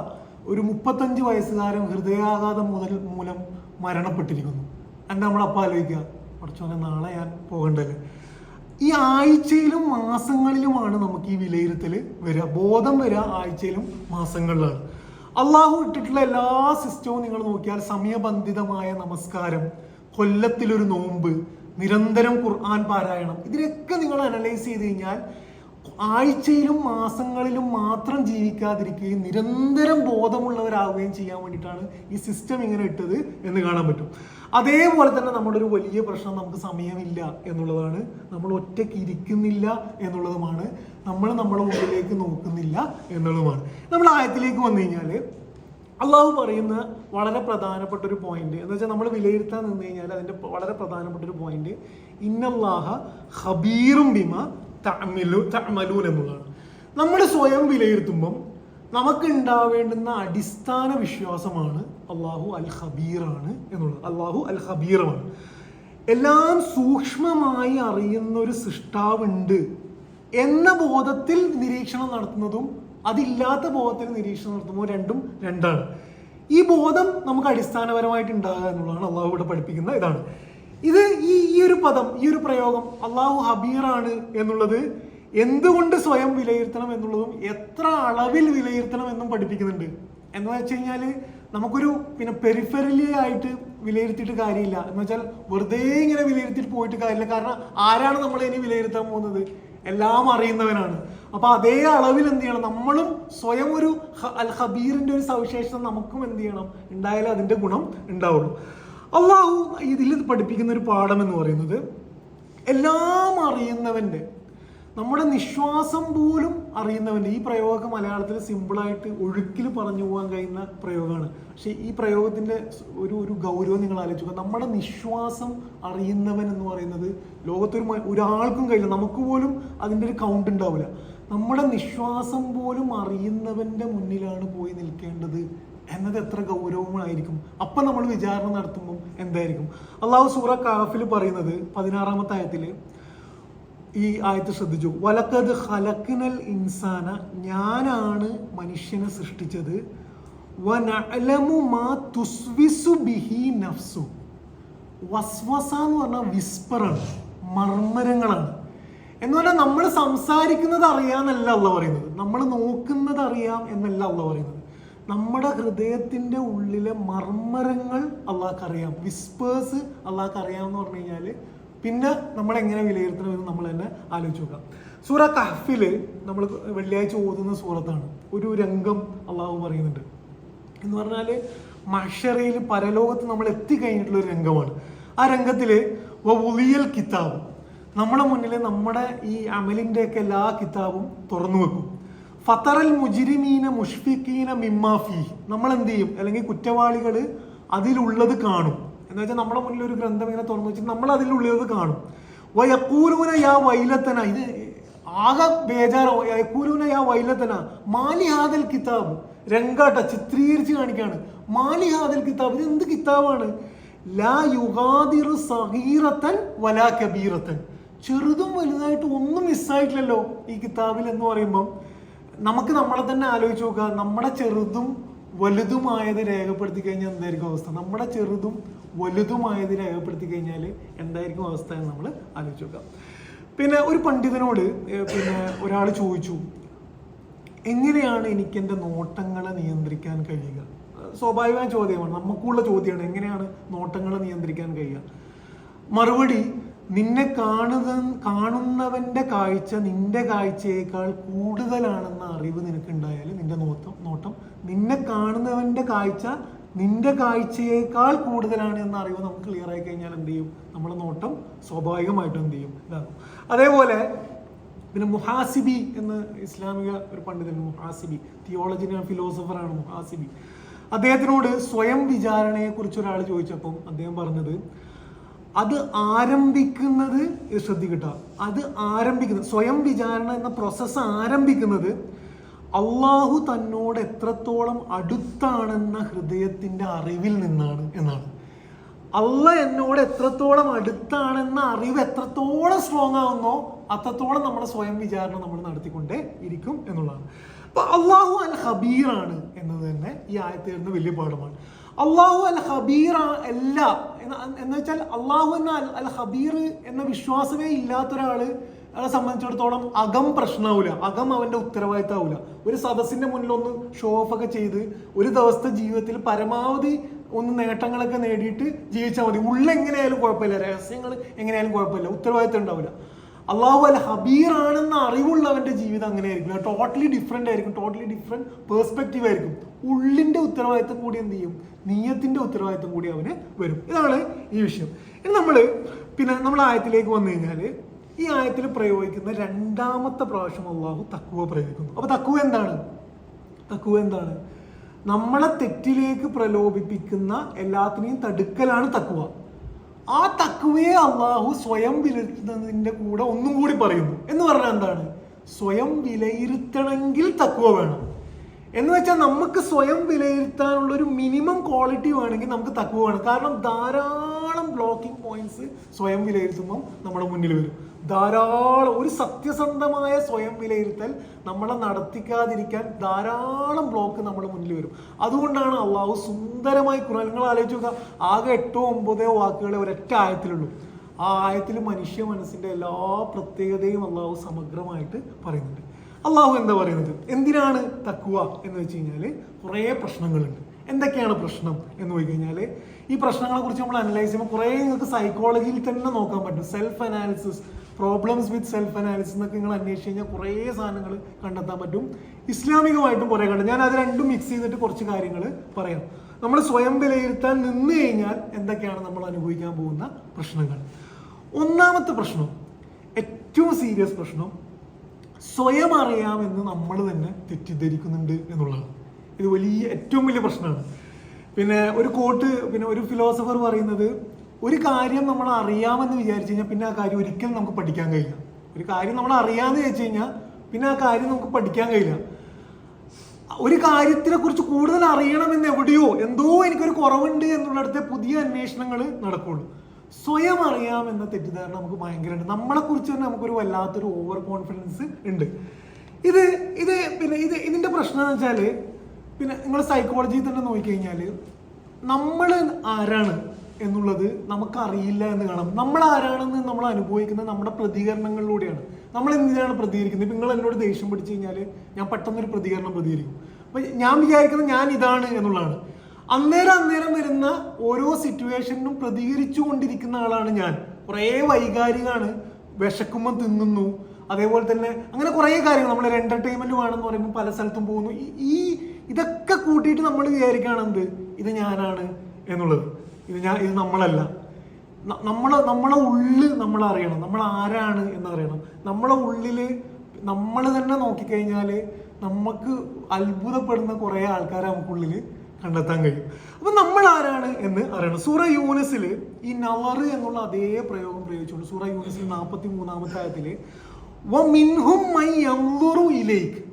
ഒരു 35 വയസ്സുകാരൻ ഹൃദയാഘാതം മൂലം മരണപ്പെട്ടിരിക്കുന്നു. എന്താ നമ്മളപ്പോൾ ആലോചിക്കുക, കുറച്ചോനെ നാളെ ഞാൻ പോകണ്ടല്ലേ. ഈ ആഴ്ചയിലും മാസങ്ങളിലുമാണ് നമുക്ക് ഈ വിലയിരുത്തൽ വരിക, ബോധം വരിക ആഴ്ചയിലും മാസങ്ങളിലാണ്. അള്ളാഹു ഇട്ടിട്ടുള്ള എല്ലാ സിസ്റ്റവും നിങ്ങൾ നോക്കിയാൽ സമയബന്ധിതമായ നമസ്കാരം, കൊല്ലത്തിലൊരു നോമ്പ്, നിരന്തരം ഖുർആൻ പാരായണം, ഇതിനൊക്കെ നിങ്ങൾ അനലൈസ് ചെയ്ത് കഴിഞ്ഞാൽ ആഴ്ചയിലും മാസങ്ങളിലും മാത്രം ജീവിക്കാതിരിക്കുകയും നിരന്തരം ബോധമുള്ളവരാകുകയും ചെയ്യാൻ വേണ്ടിയിട്ടാണ് ഈ സിസ്റ്റം ഇങ്ങനെ ഇട്ടത് എന്ന് കാണാൻ പറ്റും. അതേപോലെ തന്നെ നമ്മുടെ ഒരു വലിയ പ്രശ്നം നമുക്ക് സമയമില്ല എന്നുള്ളതാണ്, നമ്മൾ ഒറ്റയ്ക്ക് ഇരിക്കുന്നില്ല എന്നുള്ളതുമാണ്, നമ്മൾ നമ്മുടെ ഉള്ളിലേക്ക് നോക്കുന്നില്ല എന്നുള്ളതുമാണ്. നമ്മൾ ആയത്തിലേക്ക് വന്നു കഴിഞ്ഞാൽ അള്ളാഹു പറയുന്ന വളരെ പ്രധാനപ്പെട്ട ഒരു പോയിന്റ് എന്ന് വെച്ചാൽ നമ്മൾ വിലയിരുത്താൻ നിന്ന് കഴിഞ്ഞാൽ അതിൻ്റെ വളരെ പ്രധാനപ്പെട്ട ഒരു പോയിന്റ് ഇന്നല്ലാഹ ഖബീറും ബിമ തഅമലൂൻ എന്നുള്ളതാണ്. നമ്മൾ സ്വയം വിലയിരുത്തുമ്പം നമുക്ക് ഉണ്ടാവേണ്ടുന്ന അടിസ്ഥാന വിശ്വാസമാണ് അള്ളാഹു അൽ ഖബീറാണ് എന്നുള്ളത്. അള്ളാഹു അൽ ഖബീറാണ്, എല്ലാം സൂക്ഷ്മമായി അറിയുന്ന ഒരു സൃഷ്ടാവുണ്ട് എന്ന ബോധത്തിൽ നിരീക്ഷണം നടത്തുന്നതും അതില്ലാത്ത ബോധത്തിൽ നിരീക്ഷണം നടത്തുമ്പോൾ രണ്ടും രണ്ടാണ്. ഈ ബോധം നമുക്ക് അടിസ്ഥാനപരമായിട്ട് ഉണ്ടാകുക എന്നുള്ളതാണ് അള്ളാഹു ഇവിടെ പഠിപ്പിക്കുന്ന ഇതാണ്. ഇത് ഈ ഒരു പദം, ഈ ഒരു പ്രയോഗം അള്ളാഹു ഹബീറാണ് എന്നുള്ളത് എന്തുകൊണ്ട് സ്വയം വിലയിരുത്തണം എന്നുള്ളതും എത്ര അളവിൽ വിലയിരുത്തണം എന്നും പഠിപ്പിക്കുന്നുണ്ട്. എന്ന് വെച്ച് കഴിഞ്ഞാൽ നമുക്കൊരു പെരിഫറലി ആയിട്ട് വിലയിരുത്തിയിട്ട് കാര്യമില്ല. എന്ന് വെച്ചാൽ വെറുതെ ഇങ്ങനെ വിലയിരുത്തിയിട്ട് പോയിട്ട് കാര്യമില്ല. കാരണം ആരാണ് നമ്മളെ ഇനി വിലയിരുത്താൻ പോകുന്നത്? എല്ലാം അറിയുന്നവനാണ്. അപ്പൊ അതേ അളവിൽ എന്ത് ചെയ്യണം, നമ്മളും സ്വയം ഒരു അൽ ഖബീറിന്റെ ഒരു സവിശേഷത നമുക്കും എന്ത് ചെയ്യണം, ഉണ്ടായാലേ അതിന്റെ ഗുണം ഉണ്ടാവുള്ളൂ. അള്ളാഹു ഇതിൽ പഠിപ്പിക്കുന്ന ഒരു പാഠം എന്ന് പറയുന്നത് എല്ലാം അറിയുന്നവന്റെ, നമ്മുടെ നിശ്വാസം പോലും അറിയുന്നവന്റെ, ഈ പ്രയോഗം മലയാളത്തിൽ സിമ്പിളായിട്ട് ഒഴുക്കിൽ പറഞ്ഞു പോകാൻ കഴിയുന്ന പ്രയോഗമാണ്. പക്ഷെ ഈ പ്രയോഗത്തിന്റെ ഒരു ഗൗരവം നിങ്ങൾ ആലോചിക്കുക. നമ്മുടെ നിശ്വാസം അറിയുന്നവൻ എന്ന് പറയുന്നത് ഒരാൾക്കും കഴിയില്ല, നമുക്ക് പോലും അതിൻ്റെ ഒരു കൗണ്ട് ഉണ്ടാവില്ല. നമ്മുടെ നിശ്വാസം പോലും അറിയുന്നവന്റെ മുന്നിലാണ് പോയി നിൽക്കേണ്ടത് എന്നത് എത്ര ഗൗരവമായിരിക്കും. അപ്പം നമ്മൾ വിചാരണ നടത്തുമ്പം എന്തായിരിക്കും? അള്ളാഹു സൂറ കഹഫിൽ പറയുന്നത് 16-ാമത്തെ ആയത്തില് ഈ ആയത്ത് ശ്രദ്ധിച്ചു, വലഖദ് ഖലഖ്നൽ ഇൻസാന, ഞാനാണ് മനുഷ്യനെ സൃഷ്ടിച്ചത്, വനഅലമു മാ തുസ്വിസു ബിഹി നഫ്സു. വസ്വസ എന്ന് പറഞ്ഞാൽ വിസ്പറാണ്, മർമ്മരങ്ങളാണ്. എന്ന് പറഞ്ഞാൽ നമ്മൾ സംസാരിക്കുന്നത് അറിയാമെന്നല്ല അള്ളാഹു പറയുന്നത്, നമ്മൾ നോക്കുന്നത് അറിയാം എന്നല്ല അള്ളാഹു പറയുന്നത്. നമ്മുടെ ഹൃദയത്തിന്റെ ഉള്ളിലെ മർമ്മരങ്ങൾ അള്ളാഹ്ക്ക് അറിയാം, വിസ്പേഴ്സ് അള്ളാഹ്ക്ക് അറിയാം എന്ന് പറഞ്ഞു കഴിഞ്ഞാൽ പിന്നെ നമ്മൾ എങ്ങനെ വിലയിരുത്തണമെന്ന് നമ്മൾ തന്നെ ആലോചിച്ച് നോക്കാം. സൂറ കഹ്ഫില് നമ്മൾ വെള്ളിയാഴ്ച ഓതുന്ന സൂറത്താണ്. ഒരു രംഗം അള്ളാഹു പറയുന്നുണ്ട്. എന്ന് പറഞ്ഞാൽ മഹ്ശറയിൽ പരലോകത്ത് നമ്മൾ എത്തിക്കഴിഞ്ഞിട്ടുള്ള ഒരു രംഗമാണ്. ആ രംഗത്തില് വഉലിയൽ കിതാബ്, നമ്മുടെ മുന്നിൽ നമ്മുടെ ഈ അമലിന്റെ ഒക്കെ എല്ലാ കിതാബും തുറന്നു വെക്കും. ഫതറൽ മുജ്രിമീന മുഷ്ഫിഖീന മിമ്മാ ഫീഹി, നമ്മൾ എന്ത് ചെയ്യും, അല്ലെങ്കിൽ കുറ്റവാളികൾ അതിലുള്ളത് കാണും. എന്ന് വെച്ചാൽ നമ്മുടെ മുന്നിൽ ഒരു ഗ്രന്ഥം ഇങ്ങനെ തുറന്നു വെച്ചിട്ട് നമ്മൾ അതിലുള്ളത് കാണും. വയഖൂലൂന യാ വൈലത്തന, ഇത് ആകെ ബേജാറോ, യഖൂലൂന യാ വൈലത്തന മാലി ഹാദൽ കിതാബ്, രംഗാട്ട ചിത്രീകരിച്ച് കാണിക്കാണ്. മാലി ഹാദൽ കിതാബ്, ഇത് എന്ത് കിതാബാണ്? ലാ യുഗാദിറു സഗീറത്തൻ വലാ കബീറത്തൻ, ചെറുതും വലുതായിട്ട് ഒന്നും മിസ്സായിട്ടില്ലല്ലോ ഈ കിതാബിൽ എന്ന് പറയുമ്പം നമുക്ക് നമ്മളെ തന്നെ ആലോചിച്ച് നോക്കുക. നമ്മുടെ ചെറുതും വലുതുമായത് രേഖപ്പെടുത്തി കഴിഞ്ഞാൽ എന്തായിരിക്കും അവസ്ഥ? നമ്മുടെ ചെറുതും വലുതുമായത് രേഖപ്പെടുത്തി കഴിഞ്ഞാൽ എന്തായിരിക്കും അവസ്ഥ എന്ന് നമ്മൾ ആലോചിച്ച് നോക്കാം. പിന്നെ ഒരു പണ്ഡിതനോട് ഒരാൾ ചോദിച്ചു, എങ്ങനെയാണ് എനിക്ക് എൻ്റെ നോട്ടങ്ങളെ നിയന്ത്രിക്കാൻ കഴിയുക? സ്വാഭാവികമായ ചോദ്യമാണ്, നമുക്കുള്ള ചോദ്യമാണ്, എങ്ങനെയാണ് നോട്ടങ്ങളെ നിയന്ത്രിക്കാൻ കഴിയുക? മറുപടി, നിന്നെ കാണുന്നവന്റെ കാഴ്ച നിന്റെ കാഴ്ചയേക്കാൾ കൂടുതലാണെന്ന അറിവ് നിനക്കുണ്ടായാൽ നിന്റെ നോട്ടം നിന്നെ കാണുന്നവന്റെ കാഴ്ച നിന്റെ കാഴ്ചയേക്കാൾ കൂടുതലാണ് എന്ന അറിവ് നമുക്ക് ക്ലിയർ ആയി കഴിഞ്ഞാൽ എന്ത് ചെയ്യും? നമ്മുടെ നോട്ടം സ്വാഭാവികമായിട്ടും എന്ത് ചെയ്യും? ഇതാകും. അതേപോലെ പിന്നെ മുഹാസിബി എന്ന് ഇസ്ലാമിക ഒരു പണ്ഡിതൻ, മുഹാസിബി തിയോളജിന് ഫിലോസഫറാണ് മുഹാസിബി. അദ്ദേഹത്തിനോട് സ്വയം വിചാരണയെ കുറിച്ച് ഒരാൾ ചോദിച്ചപ്പം അദ്ദേഹം പറഞ്ഞത്, അത് ആരംഭിക്കുന്നത്, ശ്രദ്ധിക്കട്ടോ, അത് ആരംഭിക്കുന്നത്, സ്വയം വിചാരണ എന്ന പ്രോസസ്സ് ആരംഭിക്കുന്നത് അള്ളാഹു തന്നോട് എത്രത്തോളം അടുത്താണെന്ന ഹൃദയത്തിന്റെ അറിവിൽ നിന്നാണ് എന്നാണ്. എന്നോട് എത്രത്തോളം അടുത്താണെന്ന അറിവ് എത്രത്തോളം സ്ട്രോങ് ആവുന്നോ അത്രത്തോളം നമ്മുടെ സ്വയം വിചാരണ നമ്മൾ നടത്തിക്കൊണ്ടേ ഇരിക്കും എന്നുള്ളതാണ്. അപ്പൊ അള്ളാഹു അൽ ഹബീർ ആണ് എന്നത് തന്നെ ഈ ആയത്തിൽ നിന്ന് വലിയ പാഠമാണ്. അള്ളാഹു അൽ ഹബീർ അല്ല എന്ന് വെച്ചാൽ അള്ളാഹു എന്ന അൽ ഹബീർ എന്ന വിശ്വാസമേ ഇല്ലാത്ത ഒരാളെ സംബന്ധിച്ചിടത്തോളം അകം പ്രശ്നമാവില്ല, അകം അവന്റെ ഉത്തരവാദിത്തമാവില്ല. ഒരു സദസ്സിന്റെ മുന്നിൽ ഒന്ന് ഷോ ഓഫ് ഒക്കെ ചെയ്ത് ഒരു ദിവസത്തെ ജീവിതത്തിൽ പരമാവധി ഒന്ന് നേട്ടങ്ങളൊക്കെ നേടിയിട്ട് ജീവിച്ചാൽ മതി. എങ്ങനെയായാലും കുഴപ്പമില്ല, രഹസ്യങ്ങൾ എങ്ങനെയായാലും കുഴപ്പമില്ല, ഉത്തരവാദിത്തം ഉണ്ടാവില്ല. അള്ളാഹു അൽ ഹബീർ ആണെന്ന അറിവുള്ളവന്റെ ജീവിതം അങ്ങനെ ആയിരിക്കും, ടോട്ടലി ഡിഫറെന്റ് ആയിരിക്കും, ടോട്ടലി ഡിഫറെന്റ് പേഴ്സ്പെക്റ്റീവ് ആയിരിക്കും. ഉള്ളിന്റെ ഉത്തരവാദിത്തം കൂടി എന്ത് ചെയ്യും, നീയത്തിന്റെ ഉത്തരവാദിത്തം കൂടി അവന് വരും. ഇതാണ് ഈ വിഷയം. ഇനി നമ്മൾ ആയത്തിലേക്ക് വന്നു കഴിഞ്ഞാൽ ഈ ആയത്തിൽ പ്രയോഗിക്കുന്ന രണ്ടാമത്തെ പ്രാവശ്യം അള്ളാഹു തഖ്വ പ്രയോഗിക്കുന്നു. അപ്പൊ തഖ്വ എന്താണ്? നമ്മളെ തെറ്റിലേക്ക് പ്രലോഭിപ്പിക്കുന്ന എല്ലാത്തിനെയും തടുക്കലാണ് തഖ്വ. ആ തഖ്വയെ അള്ളാഹു സ്വയം വിലയിരുത്തുന്നതിന്റെ കൂടെ ഒന്നും കൂടി പറയുന്നു. എന്ന് പറഞ്ഞാൽ എന്താണ്? സ്വയം വിലയിരുത്തണമെങ്കിൽ തഖ്വ വേണം എന്ന് വെച്ചാൽ നമുക്ക് സ്വയം വിലയിരുത്താനുള്ള ഒരു മിനിമം ക്വാളിറ്റി വേണമെങ്കിൽ നമുക്ക് തഖ്വ വേണം. കാരണം ധാരാളം ബ്ലോക്കിംഗ് പോയിന്റ്സ് സ്വയം വിലയിരുത്തുമ്പോൾ നമ്മുടെ മുന്നിൽ വരും. ധാരാളം ഒരു സത്യസന്ധമായ സ്വയം വിലയിരുത്തൽ നമ്മളെ നടത്തിക്കാതിരിക്കാൻ ധാരാളം ബ്ലോക്ക് നമ്മുടെ മുന്നിൽ വരും. അതുകൊണ്ടാണ് അള്ളാഹു സുന്ദരമായി ഖുർആൻ, നിങ്ങൾ ആലോചിച്ച് നോക്കുക, ആകെ 8-9 വാക്കുകളെ ഒരൊറ്റ ആയത്തിലുള്ളൂ. ആ ആയത്തിൽ മനുഷ്യ മനസ്സിന്റെ എല്ലാ പ്രത്യേകതയും അള്ളാഹു സമഗ്രമായിട്ട് പറയുന്നുണ്ട്. അള്ളാഹു എന്താ പറയുന്നത്? എന്തിനാണ് തഖ്വ എന്ന് വെച്ച് കഴിഞ്ഞാൽ കുറേ പ്രശ്നങ്ങളുണ്ട്. എന്തൊക്കെയാണ് പ്രശ്നം എന്ന് പോയി കഴിഞ്ഞാൽ ഈ പ്രശ്നങ്ങളെ കുറിച്ച് നമ്മൾ അനലൈസ് ചെയ്യുമ്പോൾ കുറേ നിങ്ങൾക്ക് സൈക്കോളജിയിൽ തന്നെ നോക്കാൻ പറ്റും. സെൽഫ് അനാലിസിസ്, പ്രോബ്ലംസ് വിത്ത് സെൽഫ് അനാലിസിസ് എന്നൊക്കെ നിങ്ങൾ അന്വേഷിച്ച് കഴിഞ്ഞാൽ കുറേ സാധനങ്ങൾ കണ്ടെത്താൻ പറ്റും. ഇസ്ലാമികമായിട്ടും കുറേ ഞാൻ അത് രണ്ടും മിക്സ് ചെയ്തിട്ട് കുറച്ച് കാര്യങ്ങൾ പറയാം. നമ്മൾ സ്വയം വിലയിരുത്താൻ നിന്ന് കഴിഞ്ഞാൽ എന്തൊക്കെയാണ് നമ്മൾ അനുഭവിക്കാൻ പോകുന്ന പ്രശ്നങ്ങൾ. ഒന്നാമത്തെ പ്രശ്നം, ഏറ്റവും സീരിയസ് പ്രശ്നം, സ്വയം അറിയാമെന്ന് നമ്മൾ തന്നെ തെറ്റിദ്ധരിക്കുന്നുണ്ട് എന്നുള്ളതാണ്. ഇത് ഏറ്റവും വലിയ പ്രശ്നമാണ്. ഒരു ഫിലോസഫർ പറയുന്നത്, ഒരു കാര്യം നമ്മൾ അറിയാമെന്ന് വിചാരിച്ചു കഴിഞ്ഞാൽ പിന്നെ ആ കാര്യം ഒരിക്കലും നമുക്ക് പഠിക്കാൻ കഴിയില്ല. ഒരു കാര്യം നമ്മൾ അറിയാമെന്ന് വിചാരിച്ചു കഴിഞ്ഞാൽ പിന്നെ ആ കാര്യം നമുക്ക് പഠിക്കാൻ കഴിയില്ല. ഒരു കാര്യത്തിനെ കുറിച്ച് കൂടുതൽ അറിയണമെന്ന് എവിടെയോ എന്തോ എനിക്കൊരു കുറവുണ്ട് എന്നുള്ളിടത്തെ പുതിയ അന്വേഷണങ്ങൾ നടക്കുള്ളൂ. സ്വയം അറിയാമെന്ന തെറ്റിദ്ധാരണ നമുക്ക് ഭയങ്കരമുണ്ട്. നമ്മളെ കുറിച്ച് തന്നെ നമുക്കൊരു വല്ലാത്തൊരു ഓവർ കോൺഫിഡൻസ് ഉണ്ട്. ഇതിന്റെ പ്രശ്നം എന്ന് വെച്ചാൽ നിങ്ങൾ സൈക്കോളജിയിൽ തന്നെ നോക്കിക്കഴിഞ്ഞാൽ നമ്മൾ ആരാണ് എന്നുള്ളത് നമുക്കറിയില്ല എന്ന് കാണാം. നമ്മൾ ആരാണെന്ന് നമ്മൾ അനുഭവിക്കുന്നത് നമ്മുടെ പ്രതികരണങ്ങളിലൂടെയാണ്. നമ്മൾ എന്തിനാണ് പ്രതികരിക്കുന്നത്? ഇപ്പം നിങ്ങൾ എന്നോട് ദേഷ്യം പിടിച്ചു കഴിഞ്ഞാൽ ഞാൻ പെട്ടെന്നൊരു പ്രതികരണം പ്രതികരിക്കും. അപ്പം ഞാൻ വിചാരിക്കുന്നത് ഞാൻ ഇതാണ് എന്നുള്ളതാണ്. അന്നേരം വരുന്ന ഓരോ സിറ്റുവേഷനും പ്രതികരിച്ചു കൊണ്ടിരിക്കുന്ന ആളാണ് ഞാൻ. കുറേ വൈകാരികമാണ്, വിശക്കുമ്പോൾ തിന്നുന്നു, അതേപോലെ തന്നെ അങ്ങനെ കുറേ കാര്യങ്ങൾ. നമ്മൾ എന്റർടൈൻമെന്റ് വേണമെന്ന് പറയുമ്പോൾ പല സ്ഥലത്തും പോകുന്നു. ഇതൊക്കെ കൂട്ടിയിട്ട് നമ്മൾ വിചാരിക്കുകയാണെന്ത്, ഇത് ഞാനാണ് എന്നുള്ളത്. ഇത് നമ്മളല്ല. നമ്മളെ ഉള്ളിൽ നമ്മൾ അറിയണം, നമ്മൾ ആരാണ് എന്നറിയണം. നമ്മളെ ഉള്ളിൽ നമ്മൾ തന്നെ നോക്കിക്കഴിഞ്ഞാൽ നമുക്ക് അത്ഭുതപ്പെടുന്ന കുറേ ആൾക്കാരെ നമുക്കുള്ളിൽ കണ്ടെത്താൻ കഴിയും. അപ്പൊ നമ്മൾ ആരാണ് എന്ന് അറിയണം. സൂറ യൂനസിൽ ഈ നവർ എന്നുള്ള അതേ പ്രയോഗം പ്രയോഗിച്ചുകൊണ്ട് സൂറ യൂനസിൽ 43-ാമത്തെ ആയത്തില്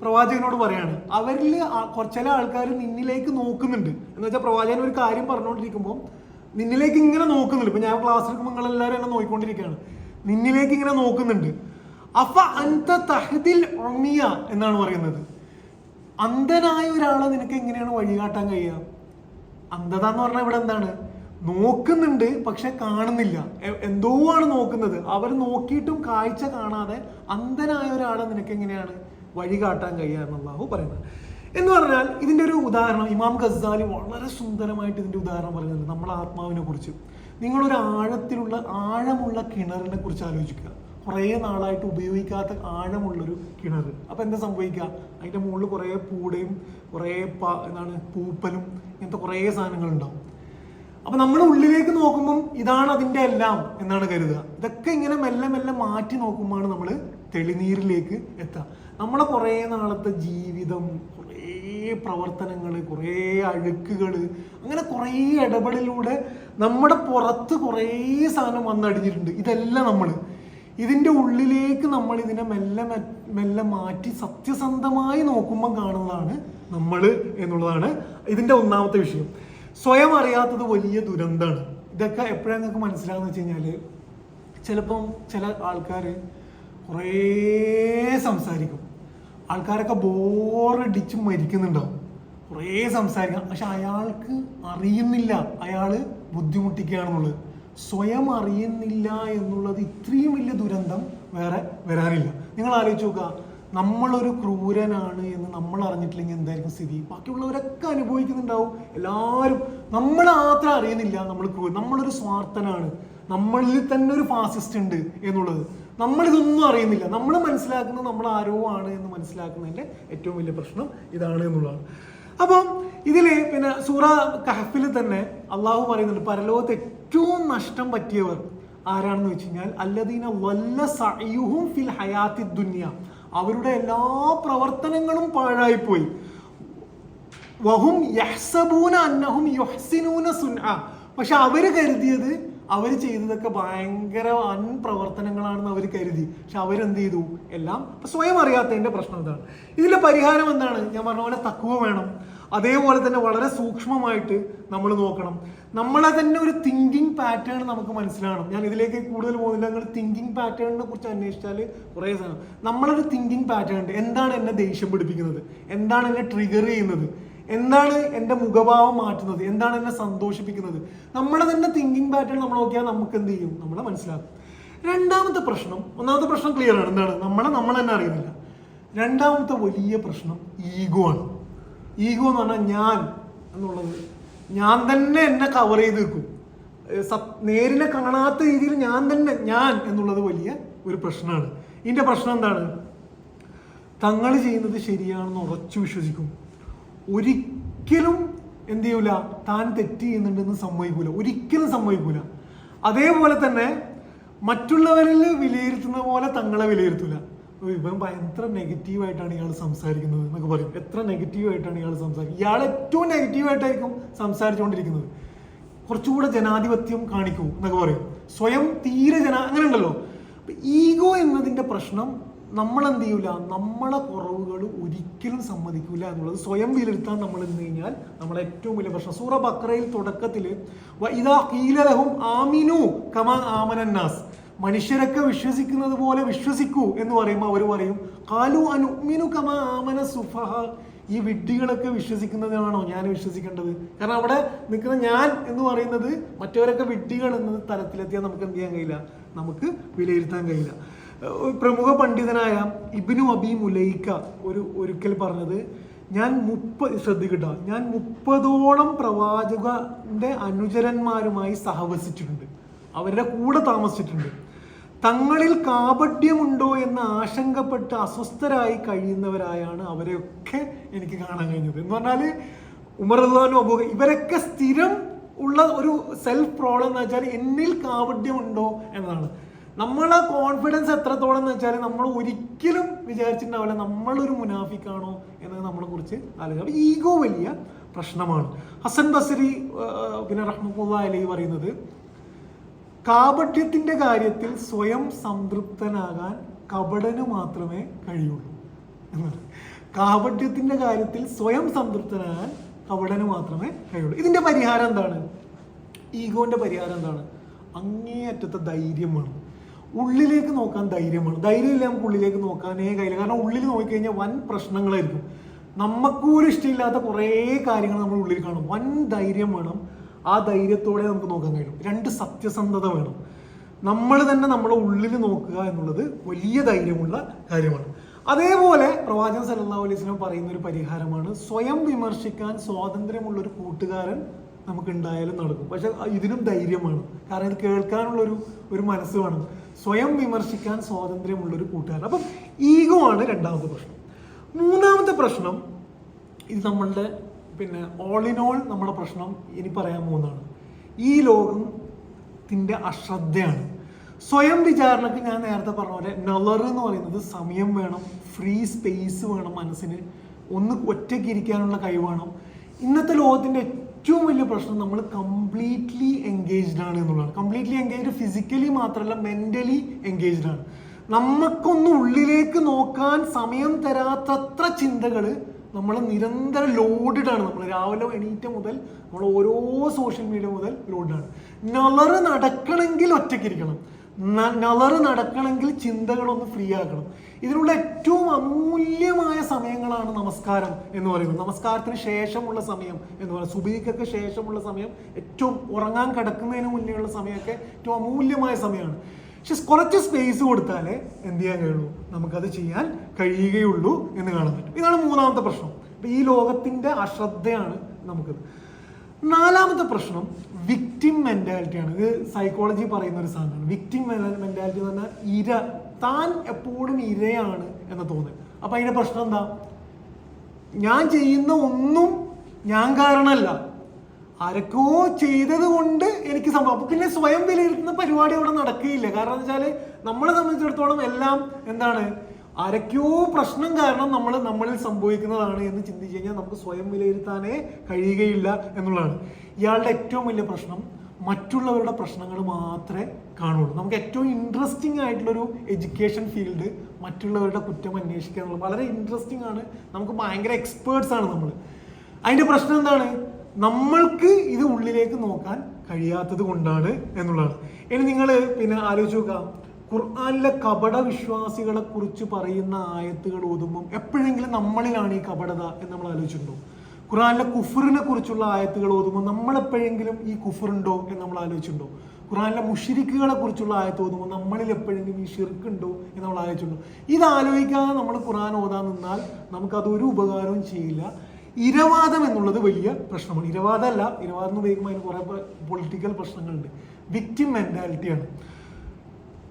പ്രവാചകനോട് പറയാണ്, അവരിൽ ചില ആൾക്കാർ നിന്നിലേക്ക് നോക്കുന്നുണ്ട് എന്ന് വെച്ചാൽ പ്രവാചകൻ ഒരു കാര്യം പറഞ്ഞുകൊണ്ടിരിക്കുമ്പോൾ നിന്നിലേക്ക് ഇങ്ങനെ നോക്കുന്നുണ്ട്. ഇപ്പൊ ഞാൻ ക്ലാസ് എടുക്കുമ്പോൾ നിങ്ങൾ എല്ലാവരും എന്നെ നോക്കിക്കൊണ്ടിരിക്കുകയാണ്, നിന്നിലേക്ക് ഇങ്ങനെ നോക്കുന്നുണ്ട്. അഫ അൻത തഹ്ദിൽ ഉമിയ എന്നാണ് പറയുന്നത്. അന്ധനായ ഒരാളെ നിനക്ക് എങ്ങനെയാണ് വഴികാട്ടാൻ കഴിയുക? അന്ധത എന്ന് പറഞ്ഞാൽ ഇവിടെ എന്താണ്? നോക്കുന്നുണ്ട് പക്ഷെ കാണുന്നില്ല, എന്തോ ആണ് നോക്കുന്നത്. അവർ നോക്കിയിട്ടും കാഴ്ച കാണാതെ അന്ധനായ ഒരാളെ നിനക്ക് എങ്ങനെയാണ് വഴി കാട്ടാൻ കഴിയുക എന്നുള്ളതാണ് പറയുന്നത്. എന്ന് പറഞ്ഞാൽ ഇതിന്റെ ഒരു ഉദാഹരണം ഇമാം ഗസാലി വളരെ സുന്ദരമായിട്ട് ഇതിന്റെ ഉദാഹരണം പറയുന്നുണ്ട്. നമ്മുടെ ആത്മാവിനെ കുറിച്ച്. നിങ്ങളൊരു ആഴമുള്ള കിണറിനെ കുറിച്ച് ആലോചിക്കുക. കുറേ നാളായിട്ട് ഉപയോഗിക്കാത്ത ആഴമുള്ളൊരു കിണർ. അപ്പൊ എന്താ സംഭവിക്കുക? അതിന്റെ മുകളിൽ കുറേ പൂടയും കുറേ പൂപ്പലും ഇങ്ങനത്തെ കുറേ സാധനങ്ങൾ ഉണ്ടാവും. അപ്പൊ നമ്മൾ ഉള്ളിലേക്ക് നോക്കുമ്പം ഇതാണ് അതിന്റെ എല്ലാം എന്നാണ് കരുതുക. ഇതൊക്കെ ഇങ്ങനെ മെല്ലെ മെല്ലെ മാറ്റി നോക്കുമ്പോഴാണ് നമ്മൾ തെളിനീരിലേക്ക് എത്തുക. നമ്മളെ കുറേ നാളത്തെ ജീവിതം, കുറേ പ്രവർത്തനങ്ങൾ, കുറേ അഴുക്കുകൾ, അങ്ങനെ കുറേ ഇടപെടലിലൂടെ നമ്മുടെ പുറത്ത് കുറേ സാധനം വന്നടിഞ്ഞിട്ടുണ്ട്. ഇതെല്ലാം ഇതിൻ്റെ ഉള്ളിലേക്ക് നമ്മൾ ഇതിനെ മെല്ലെ മെല്ലെ മാറ്റി സത്യസന്ധമായി നോക്കുമ്പോൾ കാണുന്നതാണ് നമ്മൾ എന്നുള്ളതാണ് ഇതിൻ്റെ ഒന്നാമത്തെ വിഷയം. സ്വയം അറിയാത്തത് വലിയ ദുരന്തമാണ്. ഇതൊക്കെ എപ്പോഴാണ് നിങ്ങൾക്ക് മനസ്സിലാകുന്ന വെച്ച് കഴിഞ്ഞാൽ, ചിലപ്പം ചില ആൾക്കാർ കുറേ സംസാരിക്കും, ആൾക്കാരൊക്കെ ബോറടിച്ച് മരിക്കുന്നുണ്ടാവും, കുറേ സംസാരിക്കാം, പക്ഷെ അയാൾക്ക് അറിയുന്നില്ല അയാൾ ബുദ്ധിമുട്ടിക്കുകയാണെന്നുള്ളത്. സ്വയം അറിയുന്നില്ല എന്നുള്ളത് ഇത്രയും വലിയ ദുരന്തം വേറെ വരാനില്ല. നിങ്ങൾ ആലോചിച്ച് നോക്കുക, നമ്മളൊരു ക്രൂരനാണ് എന്ന് നമ്മൾ അറിഞ്ഞിട്ടില്ലെങ്കിൽ എന്തായിരിക്കും സ്ഥിതി? ബാക്കിയുള്ളവരൊക്കെ അനുഭവിക്കുന്നുണ്ടാവും, എല്ലാവരും. നമ്മൾ മാത്രം അറിയുന്നില്ല നമ്മൾ നമ്മളൊരു സ്വാർത്ഥനാണ്, നമ്മളിൽ തന്നെ ഒരു ഫാസിസ്റ്റ് ഉണ്ട് എന്നുള്ളത്. നമ്മളിതൊന്നും അറിയുന്നില്ല. നമ്മൾ മനസ്സിലാക്കുന്നത് നമ്മൾ ആരോ ആണ് എന്ന് മനസ്സിലാക്കുന്നതിൻ്റെ ഏറ്റവും വലിയ പ്രശ്നം ഇതാണ് എന്നുള്ളതാണ്. അപ്പം ഇതിൽ പിന്നെ സൂറ കഹഫിൽ തന്നെ അള്ളാഹു പറയുന്നുണ്ട്, പരലോകത്ത് ഏറ്റവും നഷ്ടം പറ്റിയവർ ആരാണെന്ന് വെച്ച് കഴിഞ്ഞാൽ അല്ലദീന വല്ല സഅയുഹും ഫിൽ ഹയാത്തി ദുനിയ, അവരുടെ എല്ലാ പ്രവർത്തനങ്ങളും പാഴായിപ്പോയി. വഹും യഹ്സബൂന അന്നഹും യുഹ്സിനൂന സുൻഅ, പക്ഷെ അവര് കരുതിയത് അവർ ചെയ്തതൊക്കെ ഭയങ്കര പ്രവർത്തനങ്ങളാണെന്ന് അവർ കരുതി. പക്ഷെ അവരെന്ത് ചെയ്തു? എല്ലാം സ്വയം അറിയാത്തതിൻ്റെ പ്രശ്നം ഇതാണ്. ഇതിലെ പരിഹാരം എന്താണ്? ഞാൻ പറഞ്ഞ പോലെ തഖ്വ വേണം. അതേപോലെ തന്നെ വളരെ സൂക്ഷ്മമായിട്ട് നമ്മൾ നോക്കണം. നമ്മളെ തന്നെ ഒരു തിങ്കിങ് പാറ്റേൺ നമുക്ക് മനസ്സിലാകണം. ഞാൻ ഇതിലേക്ക് കൂടുതൽ പോകുന്നില്ല. നിങ്ങൾ തിങ്കിങ് പാറ്റേണിനെ കുറിച്ച് അന്വേഷിച്ചാൽ കുറേ സാധനം. നമ്മളൊരു തിങ്കിങ് പാറ്റേൺ ഉണ്ട്. എന്താണ് എന്നെ ദേഷ്യം പിടിപ്പിക്കുന്നത്? എന്താണ് എന്നെ ട്രിഗർ ചെയ്യുന്നത്? എന്താണ് എൻ്റെ മുഖഭാവം മാറ്റുന്നത്? എന്താണ് എന്നെ സന്തോഷിപ്പിക്കുന്നത്? നമ്മളെ തന്നെ തിങ്കിങ് പാറ്റേൺ നമ്മൾ നോക്കിയാൽ നമുക്ക് എന്ത് ചെയ്യും? നമ്മളെ മനസ്സിലാക്കും. രണ്ടാമത്തെ പ്രശ്നം, ഒന്നാമത്തെ പ്രശ്നം ക്ലിയർ ആണ്, എന്താണ്? നമ്മൾ തന്നെ അറിയുന്നില്ല. രണ്ടാമത്തെ വലിയ പ്രശ്നം ഈഗോ ആണ്. ഈഗോ എന്ന് പറഞ്ഞാൽ ഞാൻ എന്നുള്ളത്, ഞാൻ തന്നെ എന്നെ കവർ ചെയ്ത് വെക്കും. നേരിനെ കാണാത്ത രീതിയിൽ ഞാൻ തന്നെ ഞാൻ എന്നുള്ളത് വലിയ ഒരു പ്രശ്നമാണ്. ഇതിൻ്റെ പ്രശ്നം എന്താണ്? തങ്ങൾ ചെയ്യുന്നത് ശരിയാണെന്ന് ഉറച്ചു വിശ്വസിക്കും. ഒരിക്കലും എന്ത് ചെയ്യൂല, താൻ തെറ്റ് ചെയ്യുന്നുണ്ടെന്ന് സമ്മതിക്കൂല, ഒരിക്കലും സമ്മതിക്കൂല. അതേപോലെ തന്നെ മറ്റുള്ളവരിൽ വിലയിരുത്തുന്ന പോലെ തങ്ങളെ വിലയിരുത്തൂല. ഇവൻ എത്ര നെഗറ്റീവായിട്ടാണ് ഇയാൾ സംസാരിക്കുന്നത് എന്നൊക്കെ പറയും. എത്ര നെഗറ്റീവായിട്ടാണ് ഇയാൾ സംസാരിക്കുന്നത്, ഇയാൾ ഏറ്റവും നെഗറ്റീവായിട്ടായിരിക്കും സംസാരിച്ചുകൊണ്ടിരിക്കുന്നത്. കുറച്ചുകൂടെ ജനാധിപത്യം കാണിക്കൂ എന്നൊക്കെ പറയും. സ്വയം തീരെ അങ്ങനെ ഉണ്ടല്ലോ. ഈഗോ എന്നതിൻ്റെ പ്രശ്നം, നമ്മളെന്ത് ചെയ്യൂല, നമ്മളെ കുറവുകൾ ഒരിക്കലും സമ്മതിക്കൂല എന്നുള്ളത് സ്വയം വിലയിരുത്താൻ നമ്മൾ എന്ന് കഴിഞ്ഞാൽ നമ്മളെ ഏറ്റവും വലിയ പ്രശ്നം. സൂറ ബഖറയിൽ തുടക്കത്തിൽ ഇദാ ഖീല ലഹും ആമിനു കമാ ആമനന്നാസ്, മനുഷ്യരൊക്കെ വിശ്വസിക്കുന്നത് പോലെ വിശ്വസിക്കൂ എന്ന് പറയുമ്പോൾ അവർ പറയും ഖാലു അനുഅ്മിനു കമാ ആമന സുഫഹ, ഈ വിഡ്ഢികളൊക്കെ വിശ്വസിക്കുന്നതാണോ ഞാൻ വിശ്വസിക്കേണ്ടത്? കാരണം അവിടെ നിൽക്കുന്ന ഞാൻ എന്ന് പറയുന്നത് മറ്റവരൊക്കെ വിഡ്ഢികൾ എന്ന തലത്തിലെത്തിയാൽ നമുക്ക് എന്ത് ചെയ്യാൻ കഴിയില്ല, നമുക്ക് വിലയിരുത്താൻ കഴിയില്ല. പ്രമുഖ പണ്ഡിതനായ ഇബ്നു അബി മുലൈക്ക ഒരിക്കൽ പറഞ്ഞത്, ഞാൻ 30ഓളം പ്രവാചകന്റെ അനുചരന്മാരുമായി സഹവസിച്ചിട്ടുണ്ട്, അവരുടെ കൂടെ താമസിച്ചിട്ടുണ്ട്. തങ്ങളിൽ കാപട്യമുണ്ടോ എന്ന് ആശങ്കപ്പെട്ട് അസ്വസ്ഥരായി കഴിയുന്നവരായാണ് അവരെയൊക്കെ എനിക്ക് കാണാൻ കഴിഞ്ഞത്. എന്ന് പറഞ്ഞാൽ ഉമർ റളിയല്ലാഹു അൻഹു, ഇവരൊക്കെ സ്ഥിരം ഉള്ള ഒരു സെൽഫ് പ്രോബ്ലം എന്ന് വെച്ചാൽ എന്നിൽ കാപട്യമുണ്ടോ എന്നതാണ്. നമ്മളെ കോൺഫിഡൻസ് എത്രത്തോളം എന്ന് വെച്ചാൽ നമ്മൾ ഒരിക്കലും വിചാരിച്ചിട്ടുണ്ടാവില്ല നമ്മളൊരു മുനാഫിക്കാണോ എന്നത് നമ്മളെ കുറിച്ച് ആലോചിക്കുക. അപ്പോൾ ഈഗോ വലിയ പ്രശ്നമാണ്. ഹസൻ ബസരി പിന്നെ റഹ്മത്തുള്ളാഹി അലൈഹി പറയുന്നത്, കാപട്യത്തിന്റെ കാര്യത്തിൽ സ്വയം സംതൃപ്തനാകാൻ കപടന് മാത്രമേ കഴിയുള്ളൂ എന്നാണ്. കാപട്യത്തിന്റെ കാര്യത്തിൽ സ്വയം സംതൃപ്തനാകാൻ കപടന് മാത്രമേ കഴിയുള്ളൂ. ഇതിന്റെ പരിഹാരം എന്താണ്? ഈഗോന്റെ പരിഹാരം എന്താണ്? അങ്ങേയറ്റത്തെ ധൈര്യം വേണം. ഉള്ളിലേക്ക് നോക്കാൻ ധൈര്യമാണ്. ധൈര്യമില്ല നമുക്ക് ഉള്ളിലേക്ക് നോക്കാനേ കഴിയില്ല. കാരണം ഉള്ളിൽ നോക്കിക്കഴിഞ്ഞാൽ വൻ പ്രശ്നങ്ങളായിരിക്കും. നമുക്കൊരു ഇഷ്ടമില്ലാത്ത കുറേ കാര്യങ്ങൾ നമ്മൾ ഉള്ളിൽ കാണും. വൻ ധൈര്യം വേണം. ആ ധൈര്യത്തോടെ നമുക്ക് നോക്കാൻ കഴിയും. 2 സത്യസന്ധത വേണം. നമ്മൾ തന്നെ നമ്മളെ ഉള്ളിൽ നോക്കുക എന്നുള്ളത് വലിയ ധൈര്യമുള്ള കാര്യമാണ്. അതേപോലെ പ്രവാചകൻ സല്ലല്ലാഹു അലൈഹി വസല്ലം പറയുന്ന ഒരു പരിഹാരമാണ്, സ്വയം വിമർശിക്കാൻ സ്വാതന്ത്ര്യമുള്ളൊരു കൂട്ടുകാരൻ നമുക്ക് ഉണ്ടായാലും നടക്കും. പക്ഷെ ഇതിനും ധൈര്യം വേണം. കാരണം ഇത് കേൾക്കാനുള്ളൊരു മനസ്സ് വേണം. സ്വയം വിമർശിക്കാൻ സ്വാതന്ത്ര്യമുള്ളൊരു കൂട്ടുകാരൻ. അപ്പം ഈഗോ ആണ് രണ്ടാമത്തെ പ്രശ്നം. മൂന്നാമത്തെ പ്രശ്നം, ഇത് നമ്മളുടെ പിന്നെ ഓൾ ഇൻ ഓൾ നമ്മുടെ പ്രശ്നം ഇനി പറയാൻ പോകുന്നതാണ്. ഈ ലോകത്തിൻ്റെ അശ്രദ്ധയാണ്. സ്വയം വിചാരണക്ക് ഞാൻ നേരത്തെ പറഞ്ഞ പോലെ നളർ എന്ന് പറയുന്നത് സമയം വേണം, ഫ്രീ സ്പേസ് വേണം, മനസ്സിന് ഒന്ന് ഒറ്റയ്ക്ക് ഇരിക്കാനുള്ള കഴിവ് വേണം. ഇന്നത്തെ ലോകത്തിൻ്റെ ഏറ്റവും വലിയ പ്രശ്നം നമ്മൾ കംപ്ലീറ്റ്ലി എൻഗേജ്ഡ് ആണ് എന്നുള്ളതാണ്. കംപ്ലീറ്റ്ലി എൻഗേജ്ഡ് ഫിസിക്കലി മാത്രമല്ല മെന്റലി എൻഗേജ്ഡ് ആണ്. നമുക്കൊന്നും ഉള്ളിലേക്ക് നോക്കാൻ സമയം തരാത്തത്ര ചിന്തകൾ നമ്മൾ നിരന്തരം ലോഡഡ് ആണ്. നമ്മൾ രാവിലെ എണീറ്റ മുതൽ നമ്മൾ ഓരോ സോഷ്യൽ മീഡിയ മുതൽ ലോഡാണ്. നളറ് നടക്കണമെങ്കിൽ ഒറ്റയ്ക്കിരിക്കണം, നളറ് നടക്കണമെങ്കിൽ ചിന്തകളൊന്ന് ഫ്രീ ആക്കണം. ഇതിനുള്ള ഏറ്റവും അമൂല്യമായ സമയങ്ങളാണ് നമസ്കാരം എന്ന് പറയുന്നത്. നമസ്കാരത്തിന് ശേഷമുള്ള സമയം എന്ന് പറയുന്നത്, സുബഹിക്കൊക്കെ ശേഷമുള്ള സമയം, ഏറ്റവും ഉറങ്ങാൻ കിടക്കുന്നതിന് മുന്നേയുള്ള സമയമൊക്കെ ഏറ്റവും അമൂല്യമായ സമയമാണ്. പക്ഷെ കുറച്ച് സ്പേസ് കൊടുത്താലേ എന്ത് ചെയ്യാൻ കഴിയുള്ളൂ, നമുക്കത് ചെയ്യാൻ കഴിയുകയുള്ളൂ എന്ന് കാണാൻ പറ്റും. ഇതാണ് മൂന്നാമത്തെ പ്രശ്നം. അപ്പൊ ഈ ലോകത്തിന്റെ അശ്രദ്ധയാണ് നമുക്കത്. നാലാമത്തെ പ്രശ്നം വിക്ടിം മെന്റാലിറ്റിയാണ്. ഇത് സൈക്കോളജി പറയുന്ന ഒരു സാധനമാണ്. വിക്ടിം മെന്റാലിറ്റി എന്ന് പറഞ്ഞാൽ താൻ എപ്പോഴും ഇരയാണ് എന്ന് തോന്നൽ. അപ്പൊ അതിന്റെ പ്രശ്നം എന്താ? ഞാൻ ചെയ്യുന്ന ഒന്നും ഞാൻ കാരണമല്ല, ആരൊക്കെയോ ചെയ്തത് കൊണ്ട് എനിക്ക് സംഭവം. അപ്പൊ പിന്നെ സ്വയം വിലയിരുത്തുന്ന പരിപാടി അവിടെ നടക്കുകയില്ല. കാരണം എന്ന് വെച്ചാല് നമ്മളെ സംബന്ധിച്ചിടത്തോളം എല്ലാം എന്താണ്, ആരൊക്കെയോ പ്രശ്നം കാരണം നമ്മളിൽ സംഭവിക്കുന്നതാണ് എന്ന് ചിന്തിച്ചു കഴിഞ്ഞാൽ നമുക്ക് സ്വയം വിലയിരുത്താനേ കഴിയുകയില്ല എന്നുള്ളതാണ്. ഇയാളുടെ ഏറ്റവും വലിയ പ്രശ്നം മറ്റുള്ളവരുടെ പ്രശ്നങ്ങൾ മാത്രമേ കാണുള്ളൂ. നമുക്ക് ഏറ്റവും ഇൻട്രസ്റ്റിംഗ് ആയിട്ടുള്ളൊരു എഡ്യൂക്കേഷൻ ഫീൽഡ് മറ്റുള്ളവരുടെ കുറ്റം അന്വേഷിക്കുക എന്നുള്ളത് വളരെ ഇൻട്രസ്റ്റിംഗ് ആണ്. നമുക്ക് ഭയങ്കര എക്സ്പേർട്സ് ആണ് നമ്മൾ. അതിന്റെ പ്രശ്നം എന്താണ്? നമ്മൾക്ക് ഇത് ഉള്ളിലേക്ക് നോക്കാൻ കഴിയാത്തത് കൊണ്ടാണ് എന്നുള്ളതാണ്. ഇനി നിങ്ങൾ പിന്നെ ആലോചിച്ച് നോക്കാം, ഖുർആനിലെ കപട വിശ്വാസികളെ കുറിച്ച് പറയുന്ന ആയത്തുകൾ ഓതുമ്പോൾ എപ്പോഴെങ്കിലും നമ്മളിലാണ് ഈ കപടത എന്ന് നമ്മൾ ആലോചിച്ചിട്ടുണ്ടോ? ഖുർആനിലെ കുഫറിനെ കുറിച്ചുള്ള ആയത്തുകൾ ഓതുമ്പോൾ നമ്മളെപ്പോഴെങ്കിലും ഈ കുഫറുണ്ടോ എന്ന് നമ്മൾ ആലോചിച്ചിട്ടുണ്ടോ? ഖുർആനിലെ മുശ്രിക്കുകളെ കുറിച്ചുള്ള ആയത്ത് ഓതുമ്പോൾ നമ്മളിൽ എപ്പോഴെങ്കിലും ഈ ഷിർക്കുണ്ടോ എന്ന് നമ്മൾ ആലോചിച്ചിട്ടുണ്ടോ? ഇത് ആലോചിക്കാതെ നമ്മൾ ഖുർആൻ ഓതാൻ നിന്നാൽ നമുക്കതൊരു ഉപകാരവും ചെയ്യില്ല. ഇരവാദം എന്നുള്ളത് വലിയ പ്രശ്നമാണ്. ഇരവാദമല്ല, ഇരവാദം എന്ന് ഉപയോഗിക്കുമ്പോൾ അതിന് കുറെ പൊളിറ്റിക്കൽ പ്രശ്നങ്ങളുണ്ട്. വിക്ടിം മെന്റാലിറ്റിയാണ്.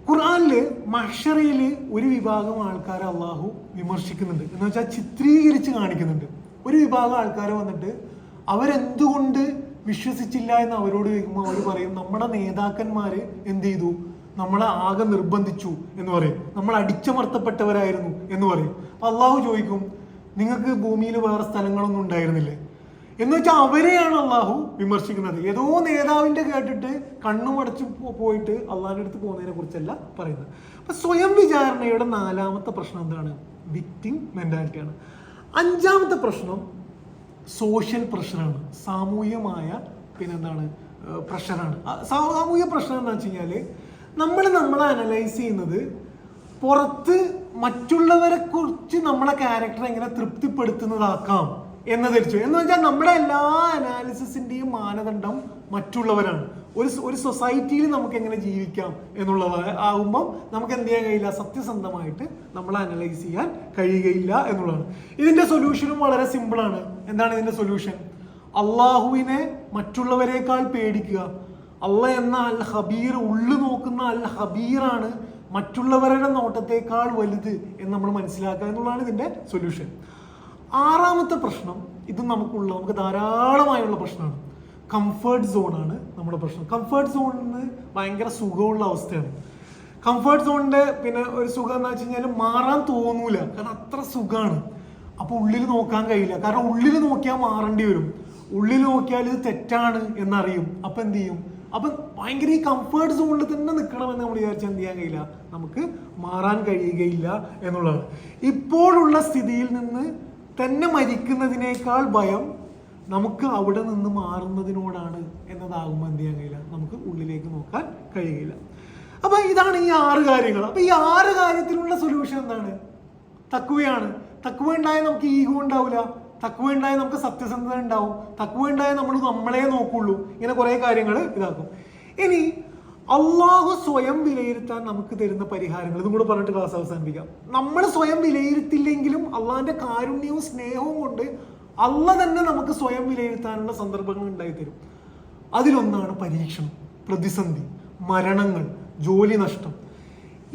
ഖുർആനില് മഹ്ശറയില് ഒരു വിഭാഗം ആൾക്കാരെ അള്ളാഹു വിമർശിക്കുന്നുണ്ട്, എന്ന് വെച്ചാൽ ചിത്രീകരിച്ച് കാണിക്കുന്നുണ്ട്. ഒരു വിഭാഗം ആൾക്കാരെ വന്നിട്ട് അവരെന്തുകൊണ്ട് വിശ്വസിച്ചില്ല എന്ന് അവരോട് ചോദിക്കുമ്പോൾ അവർ പറയും, നമ്മുടെ നേതാക്കന്മാര് എന്ത് ചെയ്തു, നമ്മളെ ആകെ നിർബന്ധിച്ചു എന്ന് പറയും, നമ്മൾ അടിച്ചമർത്തപ്പെട്ടവരായിരുന്നു എന്ന് പറയും. അപ്പൊ അള്ളാഹു ചോദിക്കും, നിങ്ങൾക്ക് ഭൂമിയിൽ വേറെ സ്ഥലങ്ങളൊന്നും ഉണ്ടായിരുന്നില്ലേ എന്ന് വെച്ചാൽ അവരെയാണ് അള്ളാഹു വിമർശിക്കുന്നത്. ഏതോ നേതാവിന്റെ കേട്ടിട്ട് കണ്ണുമടച്ച് പോയിട്ട് അള്ളാഹിന്റെ അടുത്ത് പോകുന്നതിനെ കുറിച്ചല്ല പറയുന്നത്. അപ്പൊ സ്വയം വിചാരണയുടെ നാലാമത്തെ പ്രശ്നം എന്താണ്? വിക്ടിം മെന്റാലിറ്റിയാണ്. അഞ്ചാമത്തെ പ്രശ്നം സോഷ്യൽ പ്രഷറാണ്, സാമൂഹികമായ പിന്നെന്താണ് പ്രഷറാണ്. സാമൂഹിക പ്രശ്നം എന്താ വെച്ച് കഴിഞ്ഞാല് നമ്മളെ അനലൈസ് ചെയ്യുന്നത് പുറത്ത് മറ്റുള്ളവരെ കുറിച്ച് നമ്മളെ ക്യാരക്ടർ എങ്ങനെ തൃപ്തിപ്പെടുത്തുന്നതാക്കാം എന്ന് ധരിച്ചു. എന്ന് വെച്ചാൽ നമ്മുടെ എല്ലാ അനാലിസിസിന്റെയും മാനദണ്ഡം മറ്റുള്ളവരാണ്. ഒരു സൊസൈറ്റിയിൽ നമുക്ക് എങ്ങനെ ജീവിക്കാം എന്നുള്ളത് ആകുമ്പോൾ നമുക്ക് എന്ത് ചെയ്യാൻ കഴിയില്ല, സത്യസന്ധമായിട്ട് നമ്മളെ അനലൈസ് ചെയ്യാൻ കഴിയുകയില്ല എന്നുള്ളതാണ്. ഇതിന്റെ സൊല്യൂഷനും വളരെ സിമ്പിളാണ്. എന്താണ് ഇതിന്റെ സൊല്യൂഷൻ? അള്ളാഹുവിനെ മറ്റുള്ളവരെക്കാൾ പേടിക്കുക. അള്ളാഹ് എന്ന അൽ ഹബീർ, ഉള്ളു നോക്കുന്ന അൽ ഹബീറാണ് മറ്റുള്ളവരുടെ നോട്ടത്തേക്കാൾ വലുത് എന്ന് നമ്മൾ മനസ്സിലാക്കുക എന്നുള്ളതാണ് ഇതിന്റെ സൊല്യൂഷൻ. ആറാമത്തെ പ്രശ്നം, ഇത് നമുക്ക് ധാരാളമായുള്ള പ്രശ്നമാണ്. കംഫേർട്ട് സോണാണ് നമ്മുടെ പ്രശ്നം. കംഫേർട്ട് സോണിന് ഭയങ്കര സുഖമുള്ള അവസ്ഥയാണ്. കംഫേർട്ട് സോണിന്റെ പിന്നെ ഒരു സുഖം എന്ന് വെച്ച് കഴിഞ്ഞാൽ മാറാൻ തോന്നൂല, കാരണം അത്ര സുഖമാണ്. അപ്പൊ ഉള്ളിൽ നോക്കാൻ കഴിയില്ല, കാരണം ഉള്ളിൽ നോക്കിയാൽ മാറേണ്ടി വരും. ഉള്ളിൽ നോക്കിയാൽ ഇത് തെറ്റാണ് എന്നറിയും. അപ്പൊ എന്ത് ചെയ്യും? അപ്പൊ ഭയങ്കര ഈ കംഫേർട്ട് സോണിൽ തന്നെ നിൽക്കണമെന്ന് നമ്മൾ വിചാരിച്ചാൽ എന്ത് ചെയ്യാൻ കഴിയില്ല, നമുക്ക് മാറാൻ കഴിയുകയില്ല എന്നുള്ളതാണ്. ഇപ്പോഴുള്ള സ്ഥിതിയിൽ നിന്ന് തന്നെ മരിക്കുന്നതിനേക്കാൾ ഭയം നമുക്ക് അവിടെ നിന്ന് മാറുന്നതിനോടാണ് എന്നതാകുമ്പോൾ എന്ത് ചെയ്യാൻ കഴിയില്ല, നമുക്ക് ഉള്ളിലേക്ക് നോക്കാൻ കഴിയുകയില്ല. അപ്പൊ ഇതാണ് ഈ 6 കാര്യങ്ങൾ. അപ്പൊ ഈ 6 കാര്യത്തിനുള്ള സൊല്യൂഷൻ എന്താണ്? തഖ്വയാണ്. തഖ്വ ഉണ്ടായാൽ നമുക്ക് ഈഗോ ഉണ്ടാവില്ല, തഖ്വ ഉണ്ടായാൽ നമുക്ക് സത്യസന്ധത ഉണ്ടാവും, തഖ്വ ഉണ്ടായാൽ നമ്മൾ നമ്മളെ നോക്കുള്ളൂ. ഇങ്ങനെ കുറെ കാര്യങ്ങൾ ഇതാക്കും. ഇനി അള്ളാഹു സ്വയം വിലയിരുത്താൻ നമുക്ക് തരുന്ന പരിഹാരങ്ങൾ ഇതും കൂടെ പറഞ്ഞിട്ട് ക്ലാസ് അവസാനിപ്പിക്കാം. നമ്മൾ സ്വയം വിലയിരുത്തില്ലെങ്കിലും അള്ളാഹിന്റെ കാരുണ്യവും സ്നേഹവും കൊണ്ട് അള്ളാഹ് തന്നെ നമുക്ക് സ്വയം വിലയിരുത്താനുള്ള സന്ദർഭങ്ങൾ ഉണ്ടായിത്തരും. അതിലൊന്നാണ് പരീക്ഷണം, പ്രതിസന്ധി, മരണങ്ങൾ, ജോലി നഷ്ടം.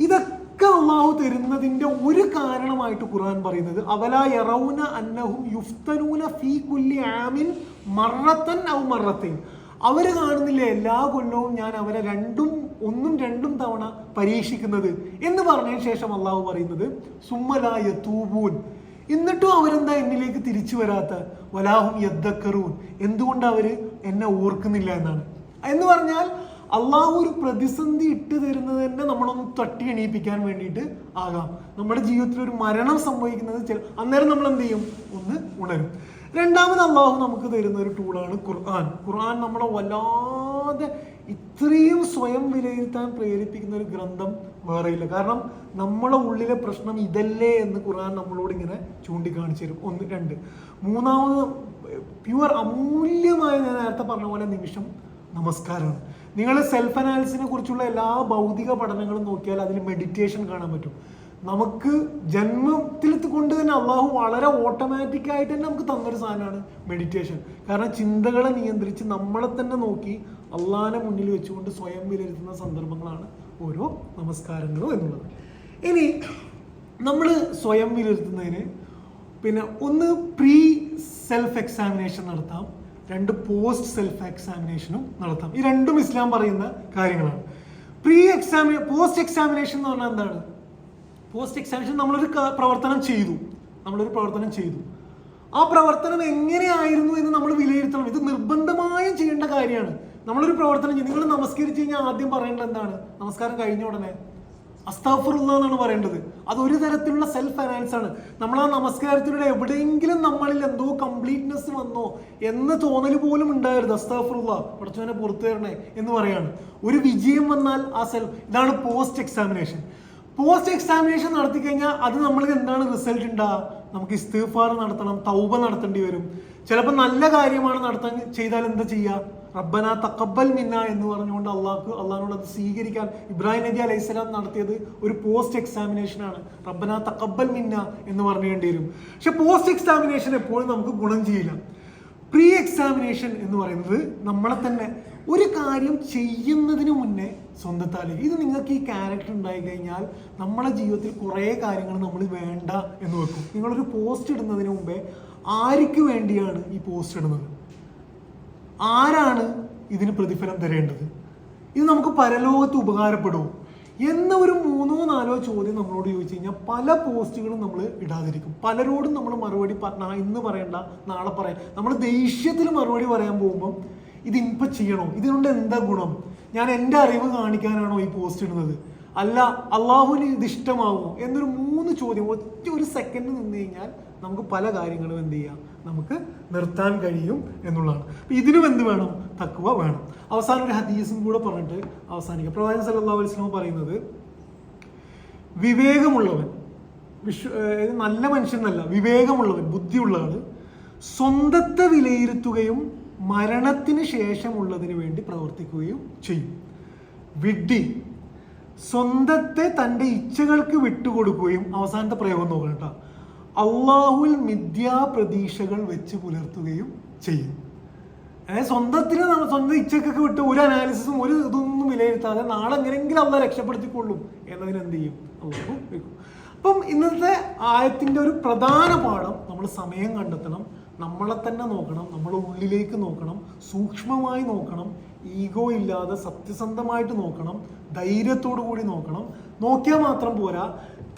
ഇതൊക്കെ അള്ളാഹു തരുന്നതിന്റെ ഒരു കാരണമായിട്ട് ഖുർആൻ പറയുന്നത് അവലാ യറൗന അന്നഹും യുഫ്തനൂന ഫീ കുല്ലി ആമിൻ മറത്തൻ ഔ മറത്തൈൻ. അവര് കാണുന്നില്ല എല്ലാ കൊല്ലവും ഞാൻ അവരെ ഒന്നും രണ്ടും തവണ പരീക്ഷിക്കുന്നത് എന്ന് പറഞ്ഞതിന് ശേഷം അള്ളാഹു പറയുന്നത് സുമ്മലാ യതൂബൂൻ, എന്നിട്ടും അവരെന്താ എന്നിലേക്ക് തിരിച്ചു വരാത്ത, വലാഹും യദ്ദക്കറൂൻ, എന്തുകൊണ്ട് അവര് എന്നെ ഓർക്കുന്നില്ല എന്നാണ്. എന്ന് പറഞ്ഞാൽ അള്ളാഹു ഒരു പ്രതിസന്ധി ഇട്ട് തരുന്നത് തന്നെ നമ്മളൊന്ന് തട്ടി എണീപ്പിക്കാൻ വേണ്ടിയിട്ട് ആകാം. നമ്മുടെ ജീവിതത്തിൽ ഒരു മരണം സംഭവിക്കുന്നത് അന്നേരം നമ്മൾ എന്ത് ചെയ്യും? ഒന്ന് ഉണരും. രണ്ടാമത് അള്ളാഹു നമുക്ക് തരുന്ന ഒരു ടൂളാണ് ഖുർആൻ. ഖുർആൻ നമ്മളെ വല്ലാതെ ഇത്രയും സ്വയം വിലയിരുത്താൻ പ്രേരിപ്പിക്കുന്ന ഒരു ഗ്രന്ഥം വേറെയില്ല. കാരണം നമ്മളെ ഉള്ളിലെ പ്രശ്നം ഇതല്ലേ എന്ന് ഖുർആൻ നമ്മളോട് ഇങ്ങനെ ചൂണ്ടിക്കാണിച്ചു തരും. ഒന്ന്. രണ്ട്. മൂന്നാമത് പ്യുവർ അമൂല്യമായ, ഞാൻ നേരത്തെ പറഞ്ഞ പോലെ, നിമിഷം നമസ്കാരമാണ്. നിങ്ങൾ സെൽഫ് അനാലിസിനെ കുറിച്ചുള്ള എല്ലാ ഭൗതിക പഠനങ്ങളും നോക്കിയാൽ അതിൽ മെഡിറ്റേഷൻ കാണാൻ പറ്റും. നമുക്ക് ജന്മത്തിൽ കൊണ്ട് തന്നെ അള്ളാഹു വളരെ ഓട്ടോമാറ്റിക്കായിട്ട് തന്നെ നമുക്ക് തന്നൊരു സാധനമാണ് മെഡിറ്റേഷൻ. കാരണം ചിന്തകളെ നിയന്ത്രിച്ച് നമ്മളെ തന്നെ നോക്കി അള്ളാഹിനെ മുന്നിൽ വെച്ചുകൊണ്ട് സ്വയം വിലയിരുത്തുന്ന സന്ദർഭങ്ങളാണ് ഓരോ നമസ്കാരങ്ങളും എന്നുള്ളത്. ഇനി നമ്മൾ സ്വയം വിലയിരുത്തുന്നതിന് പിന്നെ ഒന്ന് പ്രീ സെൽഫ് എക്സാമിനേഷൻ നടത്താം, രണ്ട് പോസ്റ്റ് സെൽഫ് എക്സാമിനേഷനും നടത്താം. ഈ രണ്ടും ഇസ്ലാം പറയുന്ന കാര്യങ്ങളാണ്. പോസ്റ്റ് എക്സാമിനേഷൻ എന്ന് പറഞ്ഞാൽ എന്താണ്? പോസ്റ്റ് എക്സാമിനേഷൻ നമ്മളൊരു പ്രവർത്തനം ചെയ്തു. ആ പ്രവർത്തനം എങ്ങനെയായിരുന്നു എന്ന് നമ്മൾ വിലയിരുത്തണം. ഇത് നിർബന്ധമായും ചെയ്യേണ്ട കാര്യമാണ്. നമ്മളൊരു പ്രവർത്തനം ചെയ്യും. നിങ്ങൾ നമസ്കരിച്ച് കഴിഞ്ഞാൽ ആദ്യം പറയേണ്ടത് എന്താണ്? നമസ്കാരം കഴിഞ്ഞ ഉടനെ അസ്തഗ്ഫിറുല്ലാഹ് എന്നാണ് പറയേണ്ടത്. അതൊരു തരത്തിലുള്ള സെൽഫ് അനാലിസിസ് ആണ്. നമ്മൾ ആ നമസ്കാരത്തിലൂടെ എവിടെയെങ്കിലും നമ്മളിൽ എന്തോ കംപ്ലീറ്റ്നെസ് വന്നോ എന്ന് തോന്നൽ പോലും ഉണ്ടായിരുന്നു. അസ്തഗ്ഫിറുല്ലാഹ്, പടച്ചവനെ പുറത്തു തരണേ എന്ന് പറയാണ്. ഒരു വിജയം വന്നാൽ ആ ഇതാണ് പോസ്റ്റ് എക്സാമിനേഷൻ. പോസ്റ്റ് എക്സാമിനേഷൻ നടത്തി കഴിഞ്ഞാൽ അത് നമ്മൾക്ക് എന്താണ് റിസൾട്ട് ഉണ്ടാകുക? നമുക്ക് ഇസ്തിഗ്ഫാർ നടത്തണം, തൗബ നടത്തേണ്ടി വരും. ചിലപ്പോൾ നല്ല കാര്യമാണ് ചെയ്താൽ എന്താ ചെയ്യുക? റബ്ബന തഖബ്ബൽ മിന്ന എന്ന് പറഞ്ഞുകൊണ്ട് അള്ളാഹിനോട് അത് സ്വീകരിക്കാൻ ഇബ്രാഹിം നബി അലൈഹി സ്വലാം നടത്തിയത് ഒരു പോസ്റ്റ് എക്സാമിനേഷൻ ആണ്. റബ്ബന തഖബ്ബൽ മിന്ന എന്ന് പറഞ്ഞേണ്ടി വരും. പക്ഷെ പോസ്റ്റ് എക്സാമിനേഷൻ എപ്പോഴും നമുക്ക് ഗുണം ചെയ്യില്ല. പ്രീ എക്സാമിനേഷൻ എന്ന് പറയുന്നത് നമ്മളെ തന്നെ ഒരു കാര്യം ചെയ്യുന്നതിന് മുന്നേ സ്വന്തത്താലേക്ക്, ഇത് നിങ്ങൾക്ക് ഈ ക്യാരക്ടർ ഉണ്ടായി കഴിഞ്ഞാൽ നമ്മളെ ജീവിതത്തിൽ കുറേ കാര്യങ്ങൾ നമ്മൾ വേണ്ട എന്ന് വെക്കും. നിങ്ങളൊരു പോസ്റ്റ് ഇടുന്നതിന് മുമ്പേ ആർക്ക് വേണ്ടിയാണ് ഈ പോസ്റ്റ് ഇടുന്നത്? ആരാണ് ഇതിന് പ്രതിഫലം തരേണ്ടത്? ഇത് നമുക്ക് പരലോകത്ത് ഉപകാരപ്പെടുമോ എന്ന ഒരു 3-4 ചോദ്യം നമ്മളോട് ചോദിച്ചു കഴിഞ്ഞാൽ പല പോസ്റ്റുകളും നമ്മൾ ഇടാതിരിക്കും. പലരോടും നമ്മൾ മറുപടി ഇന്ന് പറയണ്ട, നാളെ പറയാം. നമ്മൾ ദേഷ്യത്തിൽ മറുപടി പറയാൻ പോകുമ്പം ഇതിപ്പോൾ ചെയ്യണോ? ഇതുകൊണ്ട് എന്താ ഗുണം? ഞാൻ എൻ്റെ അറിവ് കാണിക്കാനാണോ ഈ പോസ്റ്റ് ഇടുന്നത്? അല്ല, അള്ളാഹുവിന് ഇത് ഇഷ്ടമാവുമോ എന്നൊരു 3 ചോദ്യം ഒറ്റ ഒരു സെക്കൻഡ് നിന്ന് കഴിഞ്ഞാൽ നമുക്ക് പല കാര്യങ്ങളും എന്ത് ചെയ്യാം, നമുക്ക് നിർത്താൻ കഴിയും എന്നുള്ളതാണ്. അപ്പം ഇതിനും എന്ത് വേണം? തഖ്വ വേണം. അവസാനം ഒരു ഹദീസും കൂടെ പറഞ്ഞിട്ട് അവസാനിക്കാം. പ്രവാചകൻ സല്ലല്ലാഹു അലൈഹി വസല്ലം പറയുന്നത്, വിവേകമുള്ളവൻ, നല്ല മനുഷ്യനല്ല, വിവേകമുള്ളവൻ, ബുദ്ധിയുള്ളവൻ സ്വന്തത്തെ വിലയിരുത്തുകയും മരണത്തിന് ശേഷമുള്ളതിന് വേണ്ടി പ്രവർത്തിക്കുകയും ചെയ്യും. വിഡ്ഢി സ്വന്തത്തെ തൻ്റെ ഇച്ഛകൾക്ക് വിട്ടുകൊടുക്കുകയും, അവസാനത്തെ പ്രയോഗം നോക്കണം കേട്ടോ, അള്ളാഹുൽ മിഥ്യാപ്രതീക്ഷകൾ വെച്ച് പുലർത്തുകയും ചെയ്യും. സ്വന്തത്തിന് സ്വന്തം ഇച്ഛക്കൊക്കെ വിട്ട് ഒരു അനാലിസിസും ഒരു ഇതൊന്നും വിലയിരുത്താതെ നാളെ എങ്ങനെയെങ്കിലും അള്ളാഹ് രക്ഷപ്പെടുത്തിക്കൊള്ളും എന്നതിനെന്ത് ചെയ്യും? അള്ളാഹു വെക്കും. അപ്പം ഇന്നത്തെ ആയത്തിൻ്റെ ഒരു പ്രധാന പാഠം, നമ്മൾ സമയം കണ്ടെത്തണം, നമ്മളെ തന്നെ നോക്കണം, നമ്മളെ ഉള്ളിലേക്ക് നോക്കണം, സൂക്ഷ്മമായി നോക്കണം, ഈഗോ ഇല്ലാതെ സത്യസന്ധമായിട്ട് നോക്കണം, ധൈര്യത്തോടു കൂടി നോക്കണം. നോക്കിയാൽ മാത്രം പോരാ,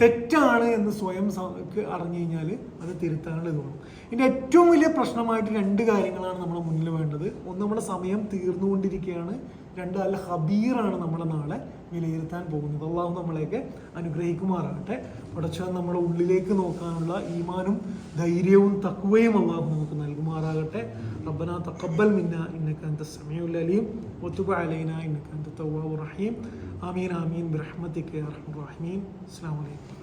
തെറ്റാണ് എന്ന് സ്വയം അറിഞ്ഞു കഴിഞ്ഞാൽ അത് തിരുത്താനുള്ള ഇത് വേണം. ഇതിൻ്റെ ഏറ്റവും വലിയ പ്രശ്നമായിട്ട് 2 കാര്യങ്ങളാണ് നമ്മുടെ മുന്നിൽ വേണ്ടത്. ഒന്ന്, നമ്മുടെ സമയം തീർന്നുകൊണ്ടിരിക്കുകയാണ്. 2, അൽ ഹബീറാണ് നമ്മളെ നാളെ വിലയിരുത്താൻ പോകുന്നത്. അള്ളാഹു നമ്മളെയൊക്കെ അനുഗ്രഹിക്കുമാറാകട്ടെ. പടച്ചവൻ നമ്മുടെ ഉള്ളിലേക്ക് നോക്കാനുള്ള ഈമാനും ധൈര്യവും തഖ്വയും അള്ളാഹു നമുക്ക് നൽകുമാറാകട്ടെ. റബ്ബനാ തഖബ്ബൽ മിന്നാ ഇന്നക അൻതസ് സമീഉൽ അലീം വതുബ് അലൈനാ ഇന്നക അൻതത് തവ്വാബുർ റഹീം. ആമീൻ ആമീൻ ബിറഹ്മതിക യാ അർഹമർ റഹീമീൻ. അസ്സലാമു അലൈക്കും.